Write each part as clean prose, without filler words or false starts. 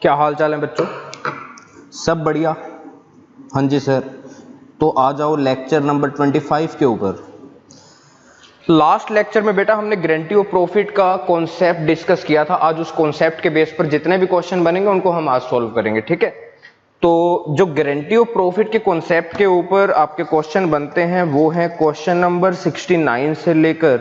क्या हाल चाल है बच्चों? सब बढ़िया? हाँ जी सर। तो आ जाओ लेक्चर नंबर 25 के ऊपर। लास्ट लेक्चर में बेटा हमने गारंटी ऑफ प्रॉफिट का कॉन्सेप्ट डिस्कस किया था। आज उस कॉन्सेप्ट के बेस पर जितने भी क्वेश्चन बनेंगे उनको हम आज सॉल्व करेंगे, ठीक है? तो जो गारंटी ऑफ प्रॉफिट के कॉन्सेप्ट के ऊपर आपके क्वेश्चन बनते हैं वो है क्वेश्चन नंबर 69 से लेकर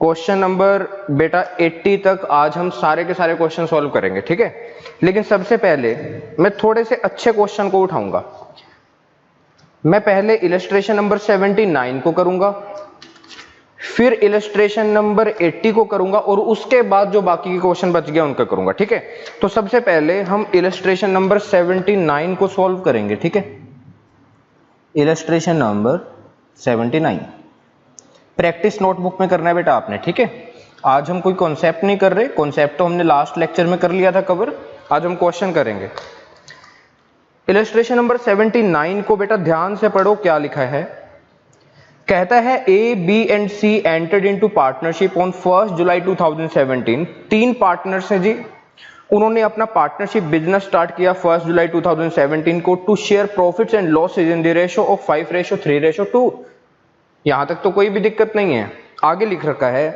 क्वेश्चन नंबर बेटा 80 तक आज हम सारे के सारे क्वेश्चन सॉल्व करेंगे, ठीक है? लेकिन सबसे पहले मैं थोड़े से अच्छे क्वेश्चन को उठाऊंगा। मैं पहले इलस्ट्रेशन नंबर 79 को करूंगा, फिर इलस्ट्रेशन नंबर 80 को करूंगा और उसके बाद जो बाकी के क्वेश्चन बच गए उनका करूंगा, ठीक है? तो सबसे पहले हम इलस्ट्रेशन नंबर 79 को सॉल्व करेंगे, ठीक है? इलस्ट्रेशन नंबर 79 प्रैक्टिस नोटबुक में करना है बेटा आपने, ठीक है? आज हम कोई कॉन्सेप्ट नहीं कर रहे, कॉन्सेप्ट तो हमने लास्ट लेक्चर में कर लिया था कवर। आज हम क्वेश्चन करेंगे। इलस्ट्रेशन नंबर 79 को बेटा ध्यान से पढ़ो, क्या लिखा है। कहता है A B and C entered into partnership on 1 जुलाई 2017। तीन पार्टनर्स हैं जी, उन्होंने अपना पार्टनरशिप बिजनेस स्टार्ट किया 1 जुलाई 2017 को to share profits and losses in the ratio of 5:3:2। यहां तक तो कोई भी दिक्कत नहीं है। आगे लिख रखा है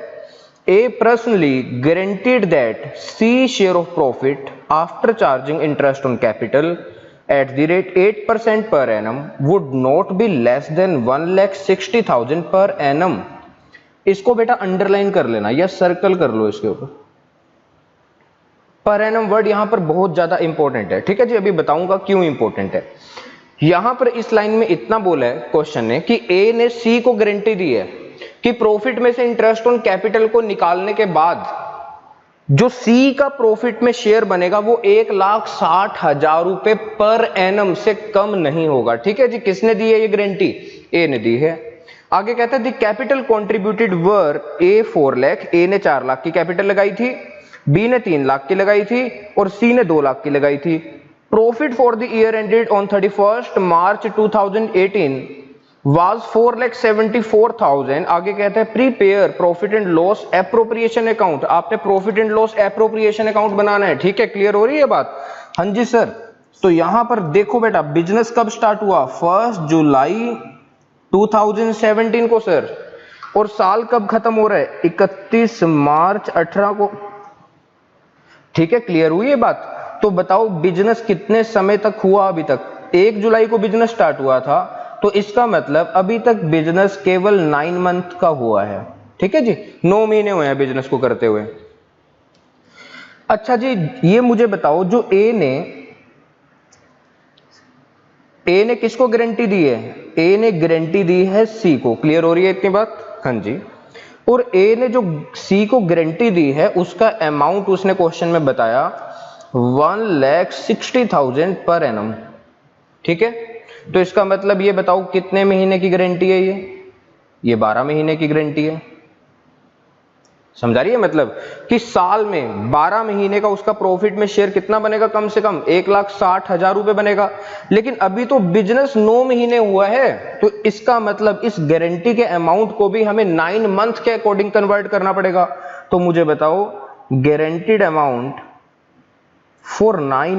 A personally guaranteed that C share of profit after charging interest on capital at the rate 8% per annum would not be less than 1,60,000 per annum। इसको बेटा अंडरलाइन कर लेना या सर्कल कर लो इसके ऊपर। पर एनम वर्ड यहां पर बहुत ज्यादा इंपॉर्टेंट है, ठीक है जी? अभी बताऊंगा क्यों इंपॉर्टेंट है। यहां पर इस लाइन में इतना बोला है क्वेश्चन ने कि ए ने सी को गारंटी दी है कि प्रॉफिट में से इंटरेस्ट ऑन कैपिटल को निकालने के बाद जो सी का प्रॉफिट में शेयर बनेगा वो 1,60,000 रुपए पर एनम से कम नहीं होगा, ठीक है जी? किसने दी है ये गारंटी? ए ने दी है। आगे कहता है the capital contributed were A 4 lakh, A ने 4 लाख की कैपिटल लगाई थी, बी ने 3 लाख की लगाई थी और सी ने 2 लाख की लगाई थी। Profit for the year ended on 31 March 2018 was 4,74,000। आगे कहता है prepare profit and loss appropriation account. आपने profit and loss appropriation account बनाना है, ठीक है? क्लियर हो रही है बात? हाँ जी सर। तो यहां पर देखो बेटा बिजनेस कब स्टार्ट हुआ? 1 जुलाई 2017 को सर। और साल कब खत्म हो रहा है? 31 मार्च 18 को, ठीक है? क्लियर हुई है बात? तो बताओ बिजनेस कितने समय तक हुआ अभी तक? 1 जुलाई को बिजनेस स्टार्ट हुआ था, तो इसका मतलब अभी तक बिजनेस केवल 9 मंथ का हुआ है, ठीक है जी? 9 महीने हुए हैं बिजनेस को करते हुए। अच्छा जी, ये मुझे बताओ जो ए ने किसको गारंटी दी है? ए ने गारंटी दी है सी को। क्लियर हो रही है इतनी बात? हाँ जी। और ए ने जो सी को गारंटी दी है उसका अमाउंट उसने क्वेश्चन में बताया 1,60,000 पर एनम, ठीक है? तो इसका मतलब ये बताओ कितने महीने की गारंटी है ये 12 महीने की गारंटी है। समझा रही है? मतलब कि साल में 12 महीने का उसका प्रॉफिट में शेयर कितना बनेगा? कम से कम 1,60,000 रुपए बनेगा। लेकिन अभी तो बिजनेस 9 महीने हुआ है, तो इसका मतलब इस गारंटी के अमाउंट को भी हमें 9 मंथ के अकॉर्डिंग कन्वर्ट करना पड़ेगा। तो मुझे बताओ गारंटीड अमाउंट फॉर 9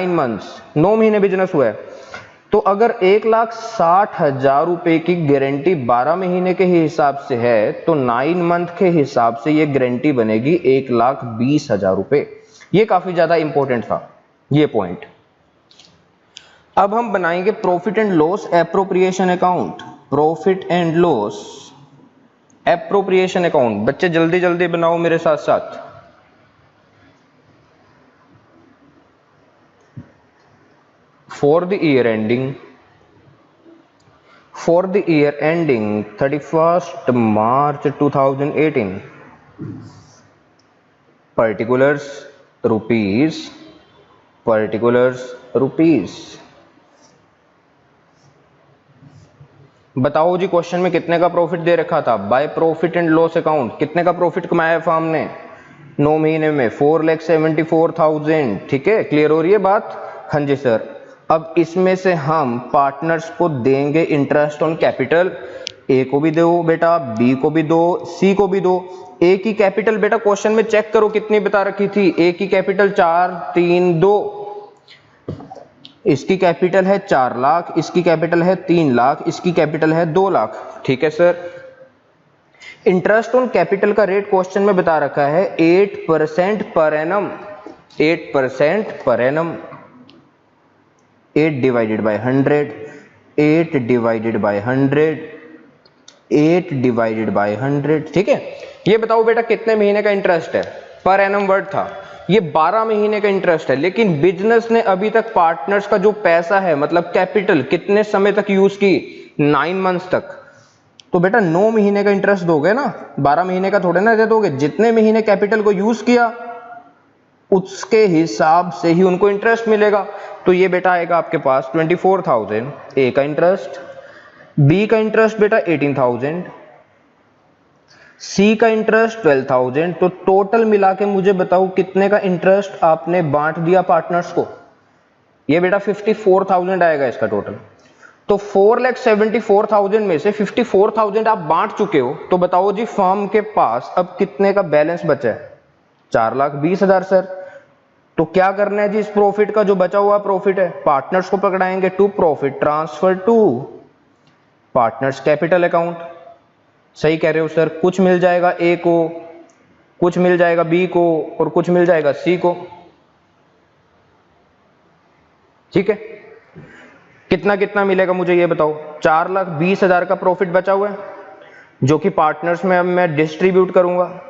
मंथ्स, 9 महीने बिजनेस हुआ है, तो अगर 1,60,000 रुपए की गारंटी 12 महीने के हिसाब से है तो 9 मंथ के हिसाब से ये गारंटी बनेगी 1,20,000 रुपए। ये काफी ज्यादा इंपॉर्टेंट था ये पॉइंट। अब हम बनाएंगे profit and loss appropriation account. Profit and loss appropriation account बच्चे जल्दी जल्दी बनाओ मेरे साथ साथ। For the year ending 31st March 2018, particulars rupees। बताओ जी क्वेश्चन में कितने का प्रॉफिट दे रखा था? Bye profit and loss account कितने का प्रॉफिट कमाया फर्म ने 9 महीने में? 4,74,000, ठीक है? क्लियर हो रही है बात? हाँ जी सर। अब इसमें से हम पार्टनर्स को देंगे इंटरेस्ट ऑन कैपिटल ए को भी दो बेटा, बी को भी दो, सी को भी दो। ए की कैपिटल बेटा क्वेश्चन में चेक करो कितनी बता रखी थी, ए की कैपिटल 4 3 2, इसकी कैपिटल है 4 लाख, इसकी कैपिटल है 3 लाख, इसकी कैपिटल है 2 लाख। ठीक है सर। इंटरेस्ट ऑन कैपिटल का रेट क्वेश्चन में बता रखा है 8% per annum, 8% per annum, 8 divided by 100, 8 divided by 100, 8 divided by 100। ठीक है, ये बताओ बेटा कितने महीने का इंटरेस्ट है, पर एनम वर्ड था, ये 12 महीने का इंटरेस्ट है। लेकिन बिजनेस ने अभी तक पार्टनर्स का जो पैसा है मतलब कैपिटल कितने समय तक यूज की, 9 मंथ्स तक। तो बेटा 9 महीने का इंटरेस्ट दोगे ना, 12 महीने का थोड़े ना दे दोगे। जितने महीने कैपिटल को यूज किया उसके हिसाब से ही उनको इंटरेस्ट मिलेगा। तो ये बेटा आएगा आपके पास 24,000 ए का इंटरेस्ट, बी का इंटरेस्ट बेटा 18,000, सी का इंटरेस्ट 12,000। तो टोटल मिला के मुझे बताओ कितने का इंटरेस्ट आपने बांट दिया पार्टनर्स को। ये बेटा 54,000 आएगा इसका टोटल। तो 4,74,000 में से 54,000 आप बांट चुके हो। तो बताओ जी फर्म के पास अब कितने का बैलेंस बचा है, 4,20,000 सर। तो क्या करना है जी, इस प्रॉफिट का जो बचा हुआ प्रॉफिट है पार्टनर्स को पकड़ाएंगे to profit transfer to partners capital account. सही कह रहे हो सर। कुछ मिल जाएगा ए को, कुछ मिल जाएगा बी को और कुछ मिल जाएगा सी को। ठीक है, कितना कितना मिलेगा मुझे ये बताओ। 4,20,000 का प्रॉफिट बचा हुआ है जो कि पार्टनर्स में अब मैं डिस्ट्रीब्यूट करूंगा।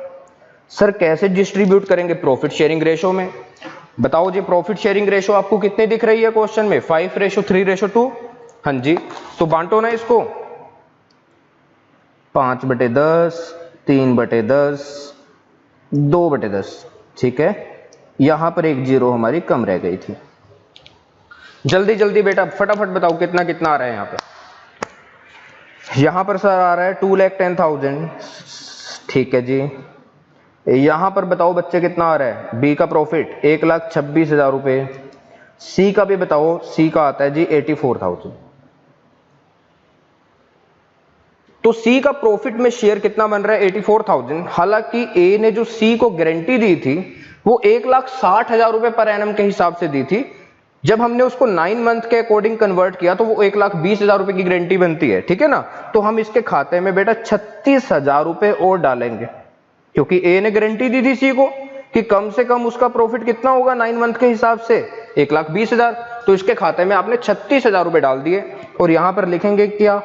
सर कैसे डिस्ट्रीब्यूट करेंगे, प्रॉफिट शेयरिंग रेशो में। बताओ जी प्रॉफिट शेयरिंग रेशो आपको कितनी दिख रही है क्वेश्चन में, 5:3:2। हाँ जी, तो बांटो ना इसको, 5/10, 3/10, 2/10। ठीक है, यहां पर एक जीरो हमारी कम रह गई थी। जल्दी जल्दी बेटा फटाफट बताओ कितना कितना आ रहा है यहाँ पे। यहां पर सर आ रहा है 2,10,000। ठीक है जी। यहां पर बताओ बच्चे कितना आ रहा है, बी का प्रॉफिट 1,26,000 रुपए। सी का भी बताओ, सी का आता है जी 84,000। तो सी का प्रॉफिट में शेयर कितना बन रहा है, 84,000। हालांकि ए ने जो सी को गारंटी दी थी वो 1,60,000 रुपए पर एनम के हिसाब से दी थी। जब हमने उसको 9 मंथ के अकॉर्डिंग कन्वर्ट किया तो वो 1,20,000 रुपए की गारंटी बनती है। ठीक है ना, तो हम इसके खाते में बेटा 36,000 रुपए और डालेंगे क्योंकि ए ने गारंटी दी थी सी को कि कम से कम उसका प्रॉफिट कितना होगा 9 मंथ के हिसाब से 1,20,000। तो इसके खाते में आपने 36,000 रुपए डाल दिए और यहां पर लिखेंगे क्या,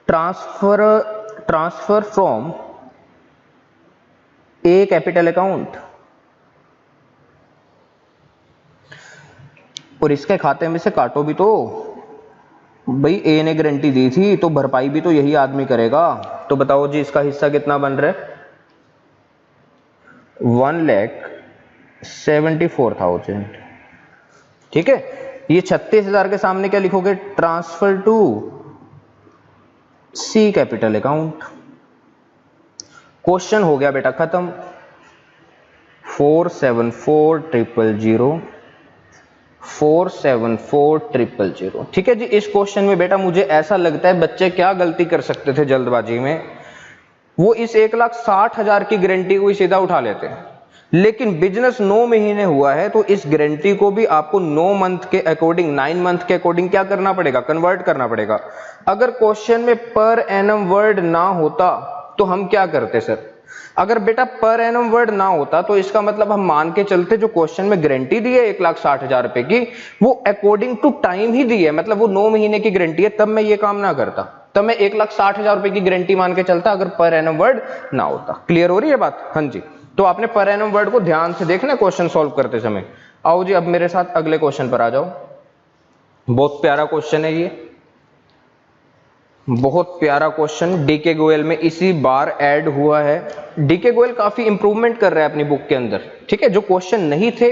transfer from A capital account. और इसके खाते में से काटो भी तो, भाई ए ने गारंटी दी थी तो भरपाई भी तो यही आदमी करेगा। तो बताओ जी इसका हिस्सा कितना बन रहा है, 1,74,000। ठीक है, ये 36,000 के सामने क्या लिखोगे, transfer to C capital account. Question हो गया बेटा खत्म। 474,000, 474,000। ठीक है जी। इस क्वेश्चन में बेटा मुझे ऐसा लगता है बच्चे क्या गलती कर सकते थे जल्दबाजी में, वो इस 1,60,000 की गारंटी को सीधा उठा लेते हैं। लेकिन बिजनेस 9 महीने हुआ है तो इस गारंटी को भी आपको 9 मंथ के अकॉर्डिंग, 9 मंथ के अकॉर्डिंग क्या करना पड़ेगा, कन्वर्ट करना पड़ेगा। अगर क्वेश्चन में पर एनम वर्ड ना होता तो हम क्या करते सर, अगर बेटा पर एनम वर्ड ना होता तो इसका मतलब हम मान के चलते जो क्वेश्चन में गारंटी दी है 1,60,000 रुपए की वो अकॉर्डिंग टू टाइम ही दी है, मतलब वो 9 महीने की गारंटी है, तब मैं ये काम ना करता, तब मैं 1,60,000 रुपए की गारंटी मान के चलता अगर पर एनम वर्ड ना होता। क्लियर हो रही है बात। हाँ जी, तो आपने पर एनम वर्ड को ध्यान से देखना क्वेश्चन सॉल्व करते समय। आओ जी अब मेरे साथ अगले क्वेश्चन पर आ जाओ। बहुत प्यारा क्वेश्चन है ये, बहुत प्यारा क्वेश्चन डीके गोयल में इसी बार ऐड हुआ है। डीके गोयल काफी इंप्रूवमेंट कर रहा है अपनी बुक के अंदर। ठीक है, जो क्वेश्चन नहीं थे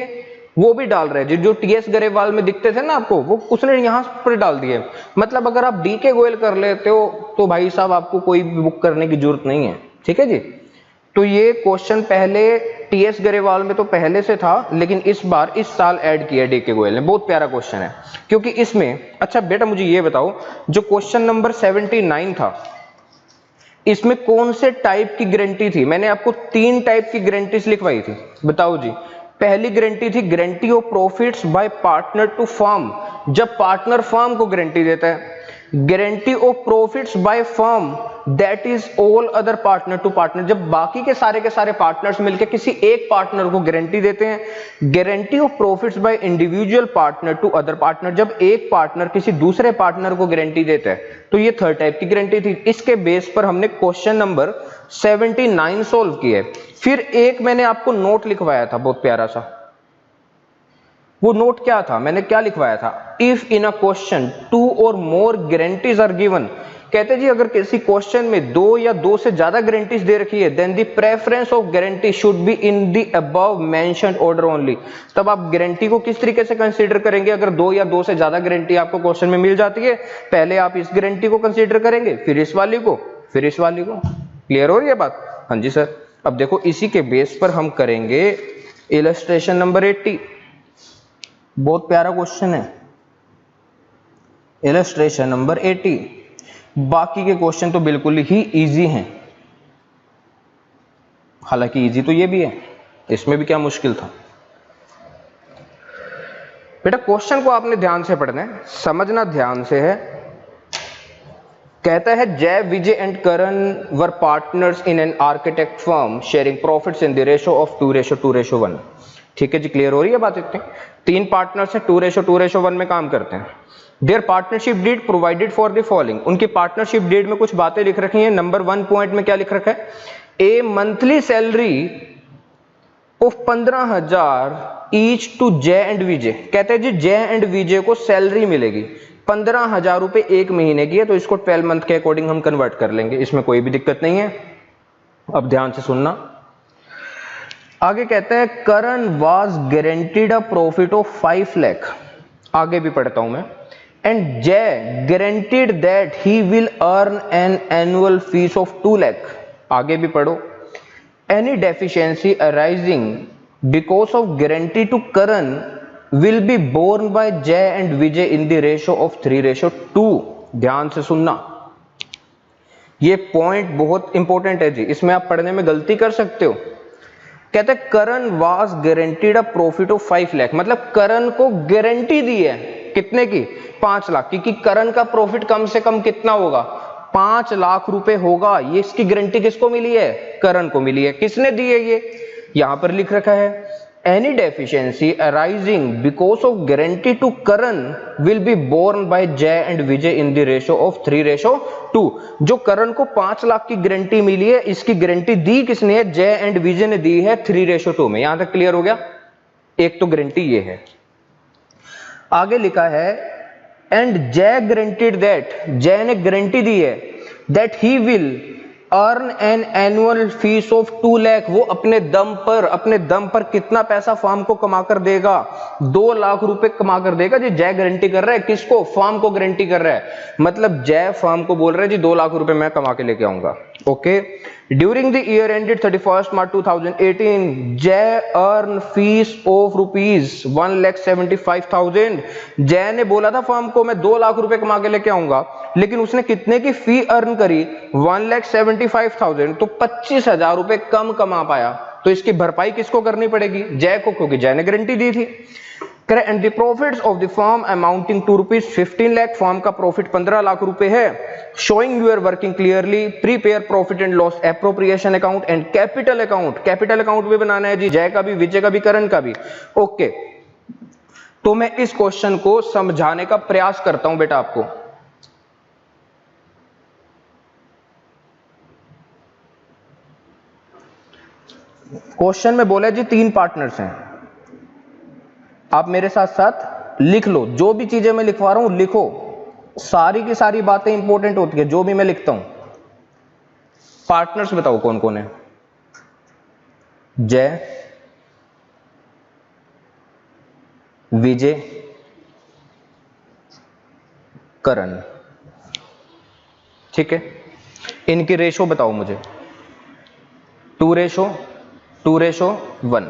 वो भी डाल रहे हैं, जो टीएस गरेवाल में दिखते थे ना आपको वो उसने यहां पर डाल दिए। मतलब अगर आप डीके गोयल कर लेते हो तो भाई साहब आपको कोई भी बुक करने की जरूरत नहीं है। ठीक है जी, तो ये क्वेश्चन पहले टीएस गरेवाल में तो पहले से था, लेकिन इस बार इस साल ऐड किया डीके गोयल ने। बहुत प्यारा क्वेश्चन है, क्योंकि इसमें, अच्छा बेटा मुझे ये बताओ, जो क्वेश्चन नंबर 79 था, इसमें कौन से टाइप की गारंटी थी? मैंने आपको 3 टाइप की गारंटीज लिखवाई थी, बताओ जी। पहली गारंटी थी guarantee of profits by partner to firm, जब पार्टनर फर्म को गारंटी देता है। Guarantee of profits by firm that is all other partner to partner, जब बाकी के सारे पार्टनर्स मिलकर किसी एक पार्टनर को गारंटी देते हैं। Guarantee of profits by individual partner to other partner, जब एक पार्टनर किसी दूसरे पार्टनर को गारंटी देता है। तो ये थर्ड टाइप की गारंटी थी। इसके बेस पर हमने क्वेश्चन नंबर 79 सॉल्व किया। फिर एक मैंने आपको नोट लिखवाया था बहुत प्यारा सा। वो नोट क्या था, मैंने क्या लिखवाया था? इफ इन अ क्वेश्चन 2 और मोर गारंटीज आर गिवन, कहते जी अगर किसी क्वेश्चन में 2 या 2 से ज्यादा गारंटीज दे रखी है, then the preference of guarantee should be in the above mentioned order only. तब आप गारंटी को किस तरीके से कंसीडर करेंगे? अगर 2 या 2 से ज्यादा गारंटी आपको क्वेश्चन में मिल जाती है, पहले आप इस गारंटी को कंसीडर करेंगे, फिर इस वाली को, फिर इस वाली को। क्लियर हो रही है बात? हाँ जी सर। अब देखो इसी के बेस पर हम करेंगे इलस्ट्रेशन नंबर 80। बहुत प्यारा क्वेश्चन है, इलस्ट्रेशन नंबर 80। बाकी के क्वेश्चन तो बिल्कुल ही इजी हैं, हालांकि इजी तो ये भी है, इसमें भी क्या मुश्किल था। बेटा क्वेश्चन को आपने ध्यान से पढ़ना है, समझना ध्यान से है। कहता है Jay, Vijay and Karan were partners in an architect firm sharing profits in the ratio of 2:1। ठीक है जी, क्लियर हो रही है बात? इतनी 3 पार्टनर्स हैं, 2:1 में काम करते हैं। Their partnership deed provided for the following, उनकी पार्टनरशिप डीड में कुछ बातें लिख रखी हैं। नंबर 1 पॉइंट में क्या लिख रखा है? A monthly salary of 15,000 each to Jay and Vijay. कहते हैं जी जय एंड विजय को सैलरी मिलेगी 15,000 रुपए एक महीने की है, तो इसको 12 मंथ के अकॉर्डिंग हम कन्वर्ट कर लेंगे, इसमें कोई भी दिक्कत नहीं है। अब ध्यान से सुनना, आगे कहते हैं Karan was guaranteed a profit of 5 lakh. आगे भी पढ़ता हूं मैं। And Jay guaranteed that he will earn an annual fees of 2 lakh. आगे भी पढ़ो। Any deficiency arising because of guarantee to Karan will be borne by Jay and Vijay in the ratio of 3:2। ध्यान से सुनना, ये पॉइंट बहुत इंपॉर्टेंट है जी, इसमें आप पढ़ने में गलती कर सकते हो। कहते हैं Karan was guaranteed a profit of 5 lakh, मतलब करण को गारंटी दी है कितने की? 5 लाख, क्योंकि करण का प्रॉफिट कम से कम कितना होगा? 5 लाख रुपए होगा। ये इसकी गारंटी किसको मिली है? करण को मिली है। किसने दी है? ये यहां पर लिख रखा है any deficiency arising because of guarantee to Karan will be borne by Jay and Vijay in the ratio of 3:2। जो करण को 5 लाख की गारंटी मिली है, इसकी गारंटी दी किसने है? जय एंड विजय ने दी है 3:2 में। यहां तक क्लियर हो गया? एक तो गारंटी ये है। आगे लिखा है एंड जय गारंटीड दैट, जय ने गारंटी दी है that he will earn an annual fees of 2 lakh. वो अपने दम पर कितना पैसा फर्म को कमा कर देगा? 2 लाख रुपए कमा कर देगा जी। जय गारंटी कर रहा है किसको? फर्म को गारंटी कर रहा है, मतलब जय फर्म को बोल रहा है जी 2 लाख रुपए मैं कमा के लेके आऊंगा। Okay. During the year ended 31 March 2018 जय अर्न फीस ऑफ रुपीज 1,75,000। जय ने बोला था फर्म को मैं 2 लाख रुपए कमा के लेके आऊंगा, लेकिन उसने कितने की फी अर्न करी? 1,75,000, तो 25,000 रुपए कम कमा पाया। तो इसकी भरपाई किसको करनी पड़ेगी? जय को, क्योंकि जय ने गारंटी दी थी। And the profits of the firm amounting to rupees 15 lakh, firm का प्रॉफिट 15 लाख रुपए है। Showing your working clearly, prepare profit and loss appropriation account and capital account. Capital account भी बनाना है जी, जय का भी, विजय का भी, करण का भी। ओके, तो मैं इस क्वेश्चन को समझाने का प्रयास करता हूं बेटा आपको। क्वेश्चन में बोला जी 3 पार्टनर्स हैं। आप मेरे साथ साथ लिख लो, जो भी चीजें मैं लिखवा रहा हूं लिखो, सारी की सारी बातें इंपॉर्टेंट होती है जो भी मैं लिखता हूं। पार्टनर्स बताओ कौन कौन है? जय, विजय, करण। ठीक है, इनकी रेशो बताओ मुझे। 2:1।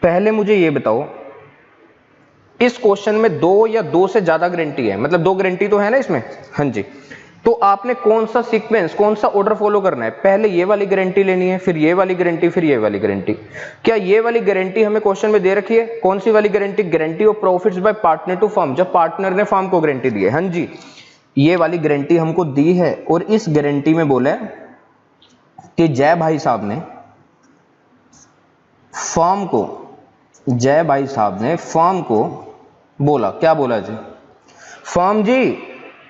पहले मुझे ये बताओ, इस क्वेश्चन में 2 या 2 से ज्यादा गारंटी है, मतलब 2 गारंटी तो है ना इसमें, हाँ जी। तो आपने कौन सा सीक्वेंस, कौन सा ऑर्डर फॉलो करना है? पहले ये वाली गारंटी लेनी है, फिर ये वाली गारंटी, फिर ये वाली गारंटी। क्या ये वाली गारंटी हमें क्वेश्चन में दे रखी है? कौन सी वाली गारंटी? Guarantee of profits by partner to firm, जब पार्टनर ने फर्म को गारंटी दी है, हाँ जी, ये वाली गारंटी हमको दी है। और इस गारंटी में बोला है कि जय भाई साहब ने फर्म को, जय भाई साहब ने फर्म को बोला, क्या बोला जी? फर्म जी,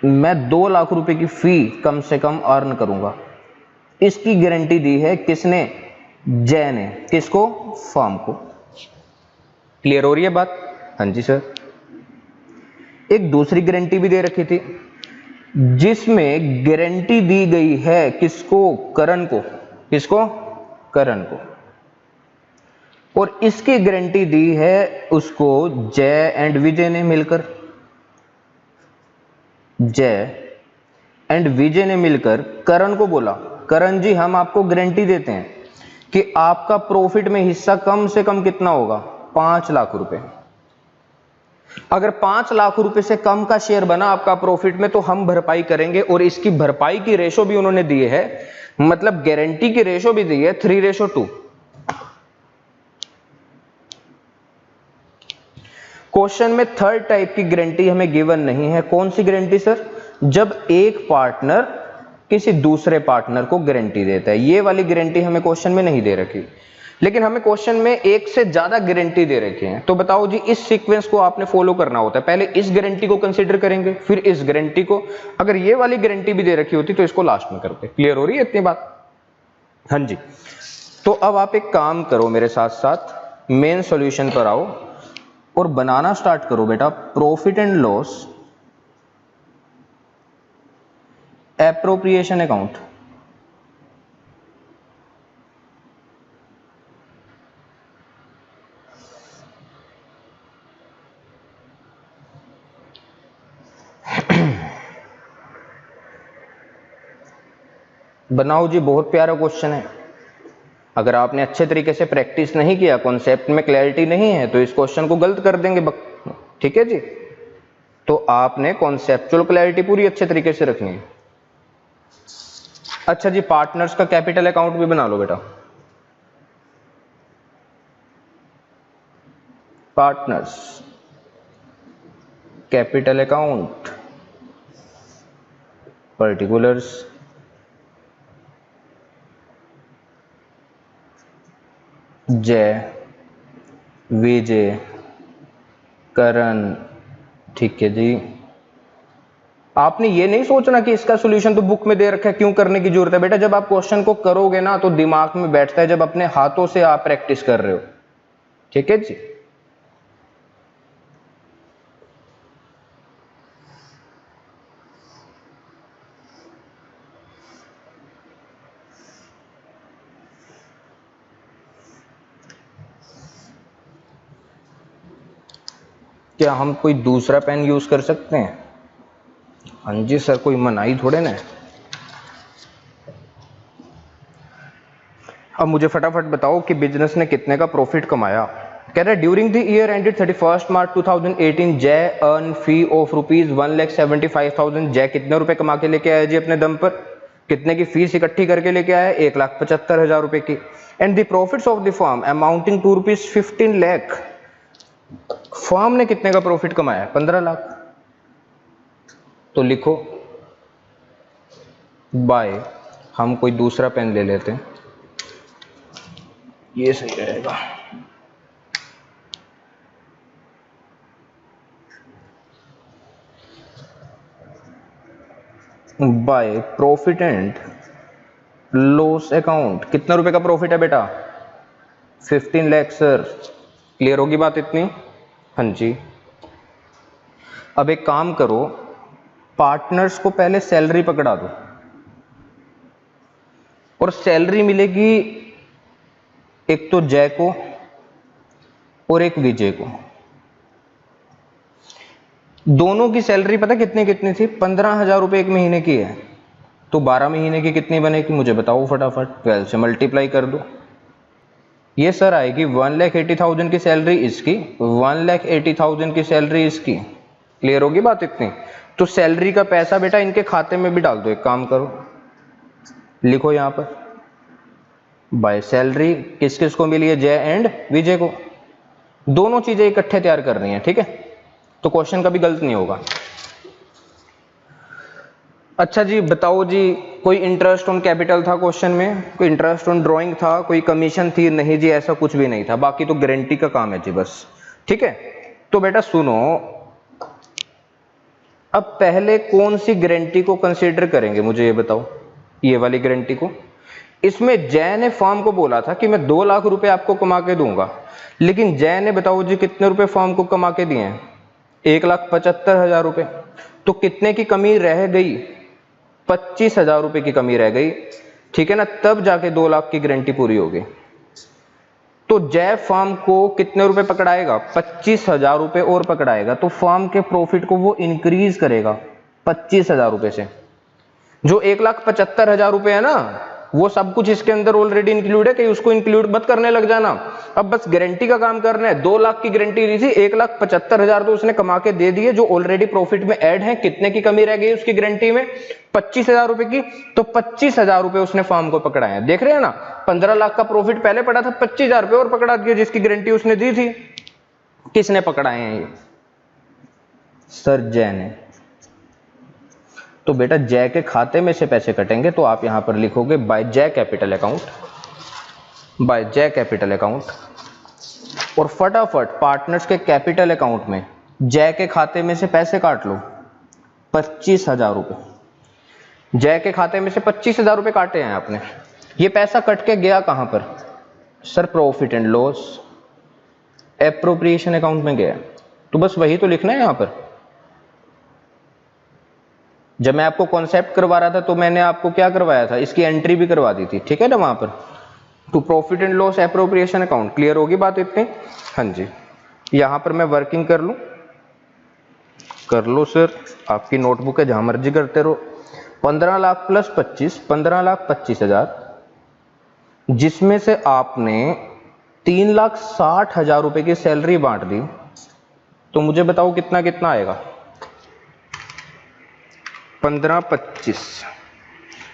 मैं 2 लाख रुपए की फी कम से कम अर्न करूंगा। इसकी गारंटी दी है किसने? जय ने। किसको? फर्म को। क्लियर हो रही है बात? हाँ जी सर। एक दूसरी गारंटी भी दे रखी थी, जिसमें गारंटी दी गई है किसको? करण को। किसको? करण को। और इसकी गारंटी दी है उसको जय एंड विजय ने मिलकर। जय एंड विजय ने मिलकर करण को बोला, करण जी हम आपको गारंटी देते हैं कि आपका प्रॉफिट में हिस्सा कम से कम कितना होगा? 5 लाख रुपए। अगर 5 लाख रुपए से कम का शेयर बना आपका प्रॉफिट में, तो हम भरपाई करेंगे। और इसकी भरपाई की रेशो भी उन्होंने दी है, मतलब गारंटी की रेशो भी दी है 3:2। क्वेश्चन में थर्ड टाइप की गारंटी हमें गिवन नहीं है। कौन सी गारंटी सर? जब एक पार्टनर किसी दूसरे पार्टनर को गारंटी देता है। ये वाली गारंटी हमें क्वेश्चन में नहीं दे रखी, लेकिन हमें क्वेश्चन में एक से ज्यादा गारंटी दे रखी है। तो बताओ जी, इस सीक्वेंस को आपने फॉलो करना होता है। पहले इस गारंटी को कंसीडर करेंगे, फिर इस गारंटी को। अगर ये वाली गारंटी भी दे रखी होती तो इसको लास्ट में करते। क्लियर हो रही है इतनी बात? हाँ जी। तो अब आप एक काम करो, मेरे साथ साथ मेन सॉल्यूशन पर आओ और बनाना स्टार्ट करो बेटा। Profit and loss appropriation account. बनाओ जी, बहुत प्यारा क्वेश्चन है। अगर आपने अच्छे तरीके से प्रैक्टिस नहीं किया, कॉन्सेप्ट में क्लैरिटी नहीं है, तो इस क्वेश्चन को गलत कर देंगे। ठीक है जी। तो आपने कॉन्सेप्चुअल क्लैरिटी पूरी अच्छे तरीके से रखनी है। अच्छा जी, पार्टनर्स का कैपिटल अकाउंट भी बना लो बेटा। पार्टनर्स कैपिटल अकाउंट, पर्टिकुलर्स, जय, विजय, करण। ठीक है जी। आपने ये नहीं सोचना कि इसका सॉल्यूशन तो बुक में दे रखा है, क्यों करने की जरूरत है? बेटा जब आप क्वेश्चन को करोगे ना तो दिमाग में बैठता है, जब अपने हाथों से आप प्रैक्टिस कर रहे हो। ठीक है जी। क्या हम कोई दूसरा पेन यूज कर सकते हैं? हाँ जी सर, कोई मनाही थोड़े ना। अब मुझे फटाफट बताओ कि बिजनेस ने कितने का प्रॉफिट कमाया। कह रहा है during the year ended 31 March 2018 जय अर्न फी ऑफ ₹1,75,000। जय कितने रुपए कमा के लेके आया जी अपने दम पर? कितने की फीस इकट्ठी करके लेके आया? 1,75,000 रुपए की। And the profits of the firm amounting to ₹15 lakh. Firm ने कितने का प्रॉफिट कमाया? 15 लाख। तो लिखो बाय, हम कोई दूसरा पेन ले लेते हैं, ये सही रहेगा। Bye profit and loss account. कितना रुपए का प्रॉफिट है बेटा? 15 लाख सर। क्लियर होगी बात इतनी? हाँ जी। अब एक काम करो, पार्टनर्स को पहले सैलरी पकड़ा दो, और सैलरी मिलेगी एक तो जय को और एक विजय को। दोनों की सैलरी पता कितनी कितनी थी? 15,000 रुपए एक महीने की है। तो 12 महीने की कितनी बनेगी मुझे बताओ फटाफट, 12 से मल्टीप्लाई कर दो। ये सर आएगी 1,80,000 की सैलरी इसकी, 1,80,000 की सैलरी इसकी। क्लियर होगी बात इतनी? तो सैलरी का पैसा बेटा इनके खाते में भी डाल दो। एक काम करो, लिखो यहां पर बाय सैलरी किस किस को मिली है, जय एंड विजय को। दोनों चीजें इकट्ठे तैयार करनी है, ठीक है? तो क्वेश्चन कभी गलत नहीं होगा। अच्छा जी बताओ जी, कोई इंटरेस्ट ऑन कैपिटल था क्वेश्चन में, कोई इंटरेस्ट ऑन ड्राइंग था, कोई कमीशन थी? नहीं जी, ऐसा कुछ भी नहीं था। बाकी तो गारंटी का काम है जी बस, ठीक है? तो बेटा सुनो, अब पहले कौन सी गारंटी को कंसीडर करेंगे मुझे ये बताओ, ये वाली गारंटी को। इसमें जय ने फॉर्म को बोला था कि मैं 2 लाख रुपए आपको कमा के दूंगा, लेकिन जय ने बताओ जी कितने रुपए फॉर्म को कमा के दिए हैं, 1,75,000 रुपए। तो कितने की कमी रह गई, 25,000 रुपए की कमी रह गई, ठीक है ना? तब जाके 2 लाख की गारंटी पूरी होगी। तो जय फॉर्म को कितने रुपए पकड़ाएगा, 25,000 रुपए और पकड़ाएगा। तो फॉर्म के प्रॉफिट को वो इंक्रीज करेगा 25,000 रुपए से। जो 1,75,000 रुपए है ना, वो सब कुछ इसके अंदर ऑलरेडी इंक्लूड है, कि उसको इंक्लूड मत करने लग जाना। अब बस गारंटी का काम करना है। 2 लाख की गारंटी दी थी, 1,75,000 तो उसने कमा के दे दिए जो ऑलरेडी प्रॉफिट में ऐड है। कितने की कमी रह गई उसकी गारंटी में, 25,000 रुपए की। तो 25,000 रुपए उसने फॉर्म को पकड़ाए हैं। देख रहे हैं ना, 15 लाख का प्रॉफिट पहले पड़ा था, 25,000 रुपए और पकड़ा दिया जिसकी गारंटी उसने दी थी। किसने पकड़ाए हैं ये? सर जय ने। तो बेटा जय के खाते में से पैसे कटेंगे, तो आप यहां पर लिखोगे बाय जय कैपिटल अकाउंट, बाय जय कैपिटल अकाउंट। और फटाफट पार्टनर्स के कैपिटल अकाउंट में जय के खाते में से पैसे काट लो, 25,000 रुपए। जय के खाते में से 25,000 रुपए काटे हैं आपने। ये पैसा कट के गया कहां पर? Sir profit and loss appropriation account में गया। तो बस वही तो लिखना है यहां पर। जब मैं आपको कॉन्सेप्ट करवा रहा था तो मैंने आपको क्या करवाया था, इसकी एंट्री भी करवा दी थी, ठीक है ना? वहां पर to profit and loss appropriation account. Clear होगी बात इतनी? हाँ जी। यहां पर मैं वर्किंग कर लूं, कर लो सर, आपकी नोटबुक है, जहां मर्जी करते रहो। 15 लाख प्लस 25, 15,25,000, जिसमें से आपने 3,60,000 रुपए की सैलरी बांट दी। तो मुझे बताओ कितना कितना आएगा? 15,25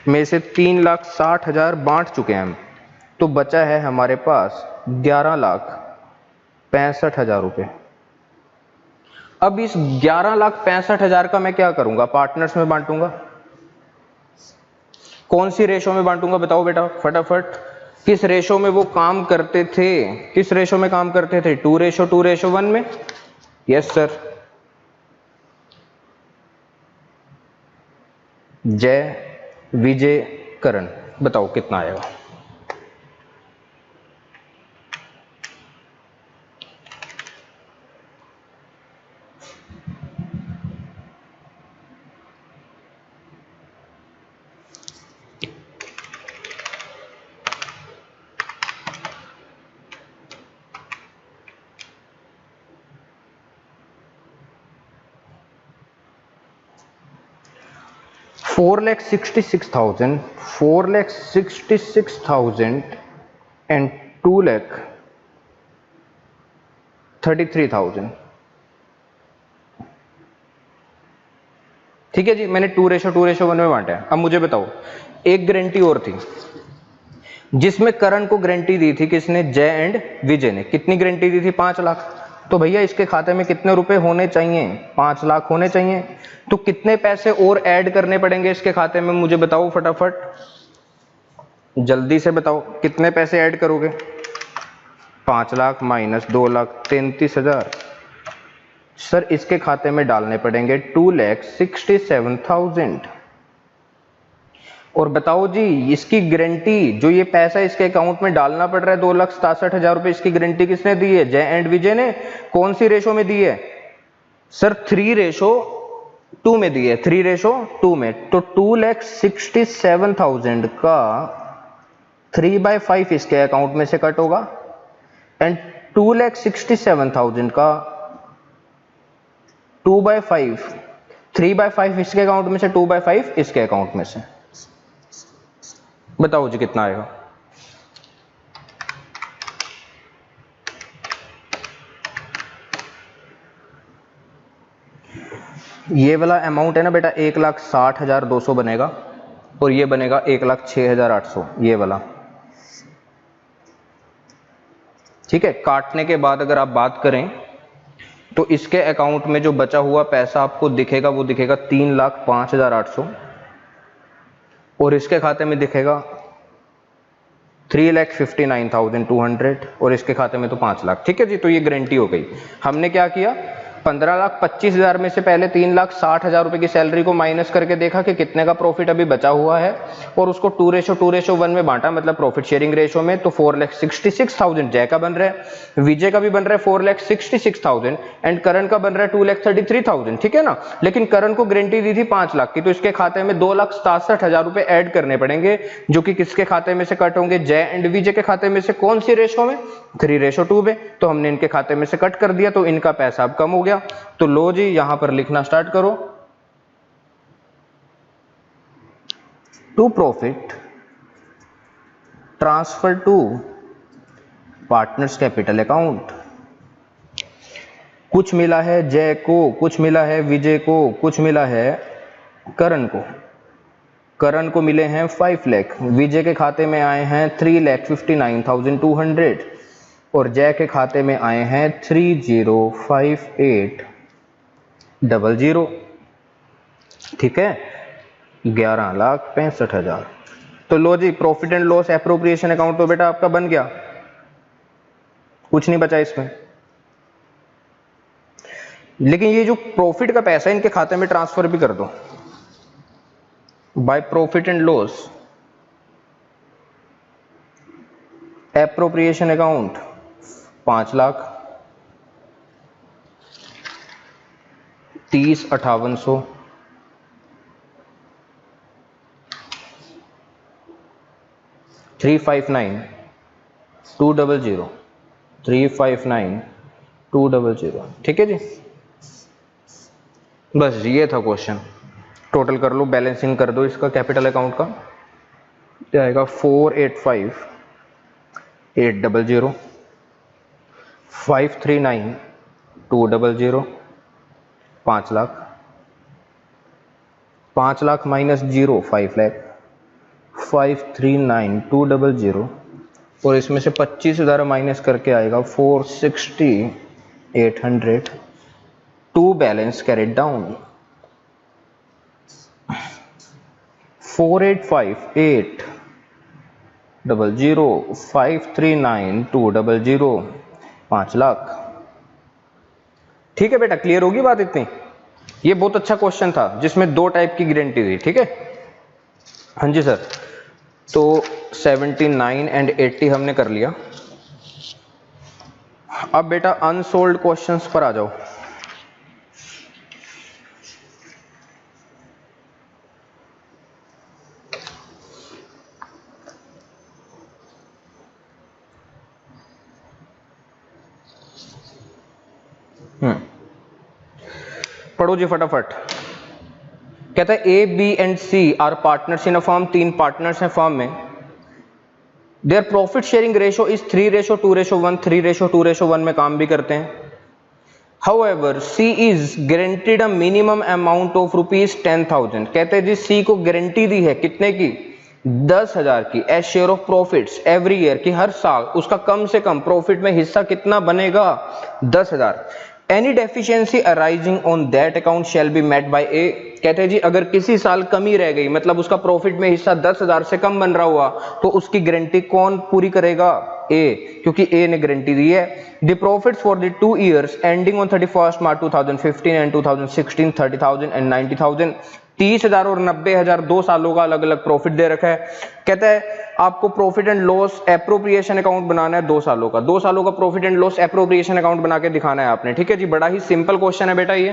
में से 3,60,000 बांट चुके हैं हम, तो बचा है हमारे पास 11,65,000 रुपए। अब इस 11,65,000 का मैं क्या करूंगा, पार्टनर्स में बांटूंगा। कौन सी रेशो में बांटूंगा बताओ बेटा फटाफट। किस रेशो में वो काम करते थे, किस रेशो में काम करते थे? 2:1 में। Yes sir. जय विजय करण, बताओ कितना आएगा? $4,66,000, 4,66,000 and 2,33,000। ठीक है जी, मैंने 2:1 में बांटा है। अब मुझे बताओ, एक गारंटी और थी जिसमें करण को गारंटी दी थी किसने? जय एंड विजय ने। कितनी गारंटी दी थी? 5 लाख। तो भैया इसके खाते में कितने रुपए होने चाहिए? 5 लाख होने चाहिए। तो कितने पैसे और ऐड करने पड़ेंगे इसके खाते में मुझे बताओ फटाफट, जल्दी से बताओ कितने पैसे ऐड करोगे? 5 लाख माइनस 2,33,000। सर इसके खाते में डालने पड़ेंगे 2,67,000। और बताओ जी, इसकी गारंटी जो ये पैसा इसके अकाउंट में डालना पड़ रहा है 2,67,000 रुपए, इसकी गारंटी किसने दी है? जय एंड विजय ने। कौन सी रेशो में दी है? सर 3:2 में दी है, 3:2 में। तो 2,67,000 का 3/5 इसके अकाउंट में से कट होगा, एंड 2,67,000 का 2/5, 3/5 इसके अकाउंट में से, 2/5 इसके अकाउंट में से। बताओ जी कितना आएगा। ये वाला अमाउंट है ना बेटा 1,60,200 बनेगा और ये बनेगा 1,06,800 ये वाला। ठीक है, काटने के बाद अगर आप बात करें तो इसके अकाउंट में जो बचा हुआ पैसा आपको दिखेगा वो दिखेगा 3,05,800 और इसके खाते में दिखेगा 3,59,200 और इसके खाते में तो 5 लाख। ठीक है जी, तो ये गारंटी हो गई। हमने क्या किया, 15,25,000 में से पहले 3,60,000 रुपए की सैलरी को माइनस करके देखा कि कितने का प्रॉफिट अभी बचा हुआ है और उसको 2:1 में बांटा, मतलब प्रॉफिट शेयरिंग रेशो में। तो 4,66,000 जय का बन रहा है, विजय का भी बन रहा है 4,66,000 एंड करण का बन रहा है 2,33,000। ठीक है ना, लेकिन करण को गारंटी दी थी 5 लाख की, तो इसके खाते में 2,67,000 रुपए ऐड करने पड़ेंगे, जो कि किसके खाते में से कट होंगे, जय एंड विजय के खाते में से। कौन सी रेशो में, 3:2 में। तो हमने इनके खाते में से कट कर दिया, तो इनका पैसा अब कम हो गया। तो लो जी यहां पर लिखना स्टार्ट करो, to profit transfer to partners capital account. कुछ मिला है जय को, कुछ मिला है विजय को, कुछ मिला है करण को। करण को मिले हैं 5 लाख, विजय के खाते में आए हैं 3,59,200 और जय के खाते में आए हैं 30,58,00। ठीक है, 11,65,000। तो लो जी, profit and loss appropriation account तो बेटा आपका बन गया, कुछ नहीं बचा इसमें। लेकिन ये जो प्रॉफिट का पैसा है इनके खाते में ट्रांसफर भी कर दो bye profit and loss appropriation account 5 lakh, 30,58,00, 359,200, 359,200। ठीक है जी, बस ये था क्वेश्चन। टोटल कर लो, बैलेंसिंग कर दो इसका कैपिटल अकाउंट का, क्या आएगा 485,800, 539,200, 5 लाख, 5 लाख माइनस 0 5 लाख, 539,200 और इसमें से 25,000 माइनस करके आएगा 460,800 to balance carried down. 485,800, 539,200, 5 lakh. ठीक है बेटा, क्लियर होगी बात इतनी। ये बहुत अच्छा क्वेश्चन था जिसमें 2 टाइप की गारंटी थी। ठीक है, हाँ जी सर। तो 79 एंड 80 हमने कर लिया। अब बेटा अनसोल्ड क्वेश्चंस पर आ जाओ। पढ़ो जी फटाफट। कहता है A B and C are partners in a firm, 3 partners हैं फर्म में। Their profit sharing ratio is 3:2:1, 3:2:1 में काम भी करते हैं। However, C is guaranteed a minimum amount of ₹10,000। कहते हैं जी सी को गारंटी दी है कितने की, 10,000 की, as share of profits every year, की हर साल उसका कम से कम प्रॉफिट में हिस्सा कितना बनेगा, 10,000। Any deficiency arising on that account shall be met by A. कहते हैं जी अगर किसी साल कमी रह गई, मतलब उसका प्रॉफिट में हिस्सा 10,000 से कम बन रहा हुआ, तो उसकी गारंटी कौन पूरी करेगा, ए, क्योंकि ए ने गारंटी दी है। The profits for the 2 years ending on 31 March 2015 and 2016 30,000 and 90,000। 30,000 और 90,000 2 सालों का अलग अलग प्रॉफिट दे रखा है। कहता है आपको profit and loss appropriation account बनाना है 2 सालों का, 2 सालों का profit and loss appropriation account बना के दिखाना है आपने। ठीक है जी, बड़ा ही सिंपल क्वेश्चन है बेटा ये।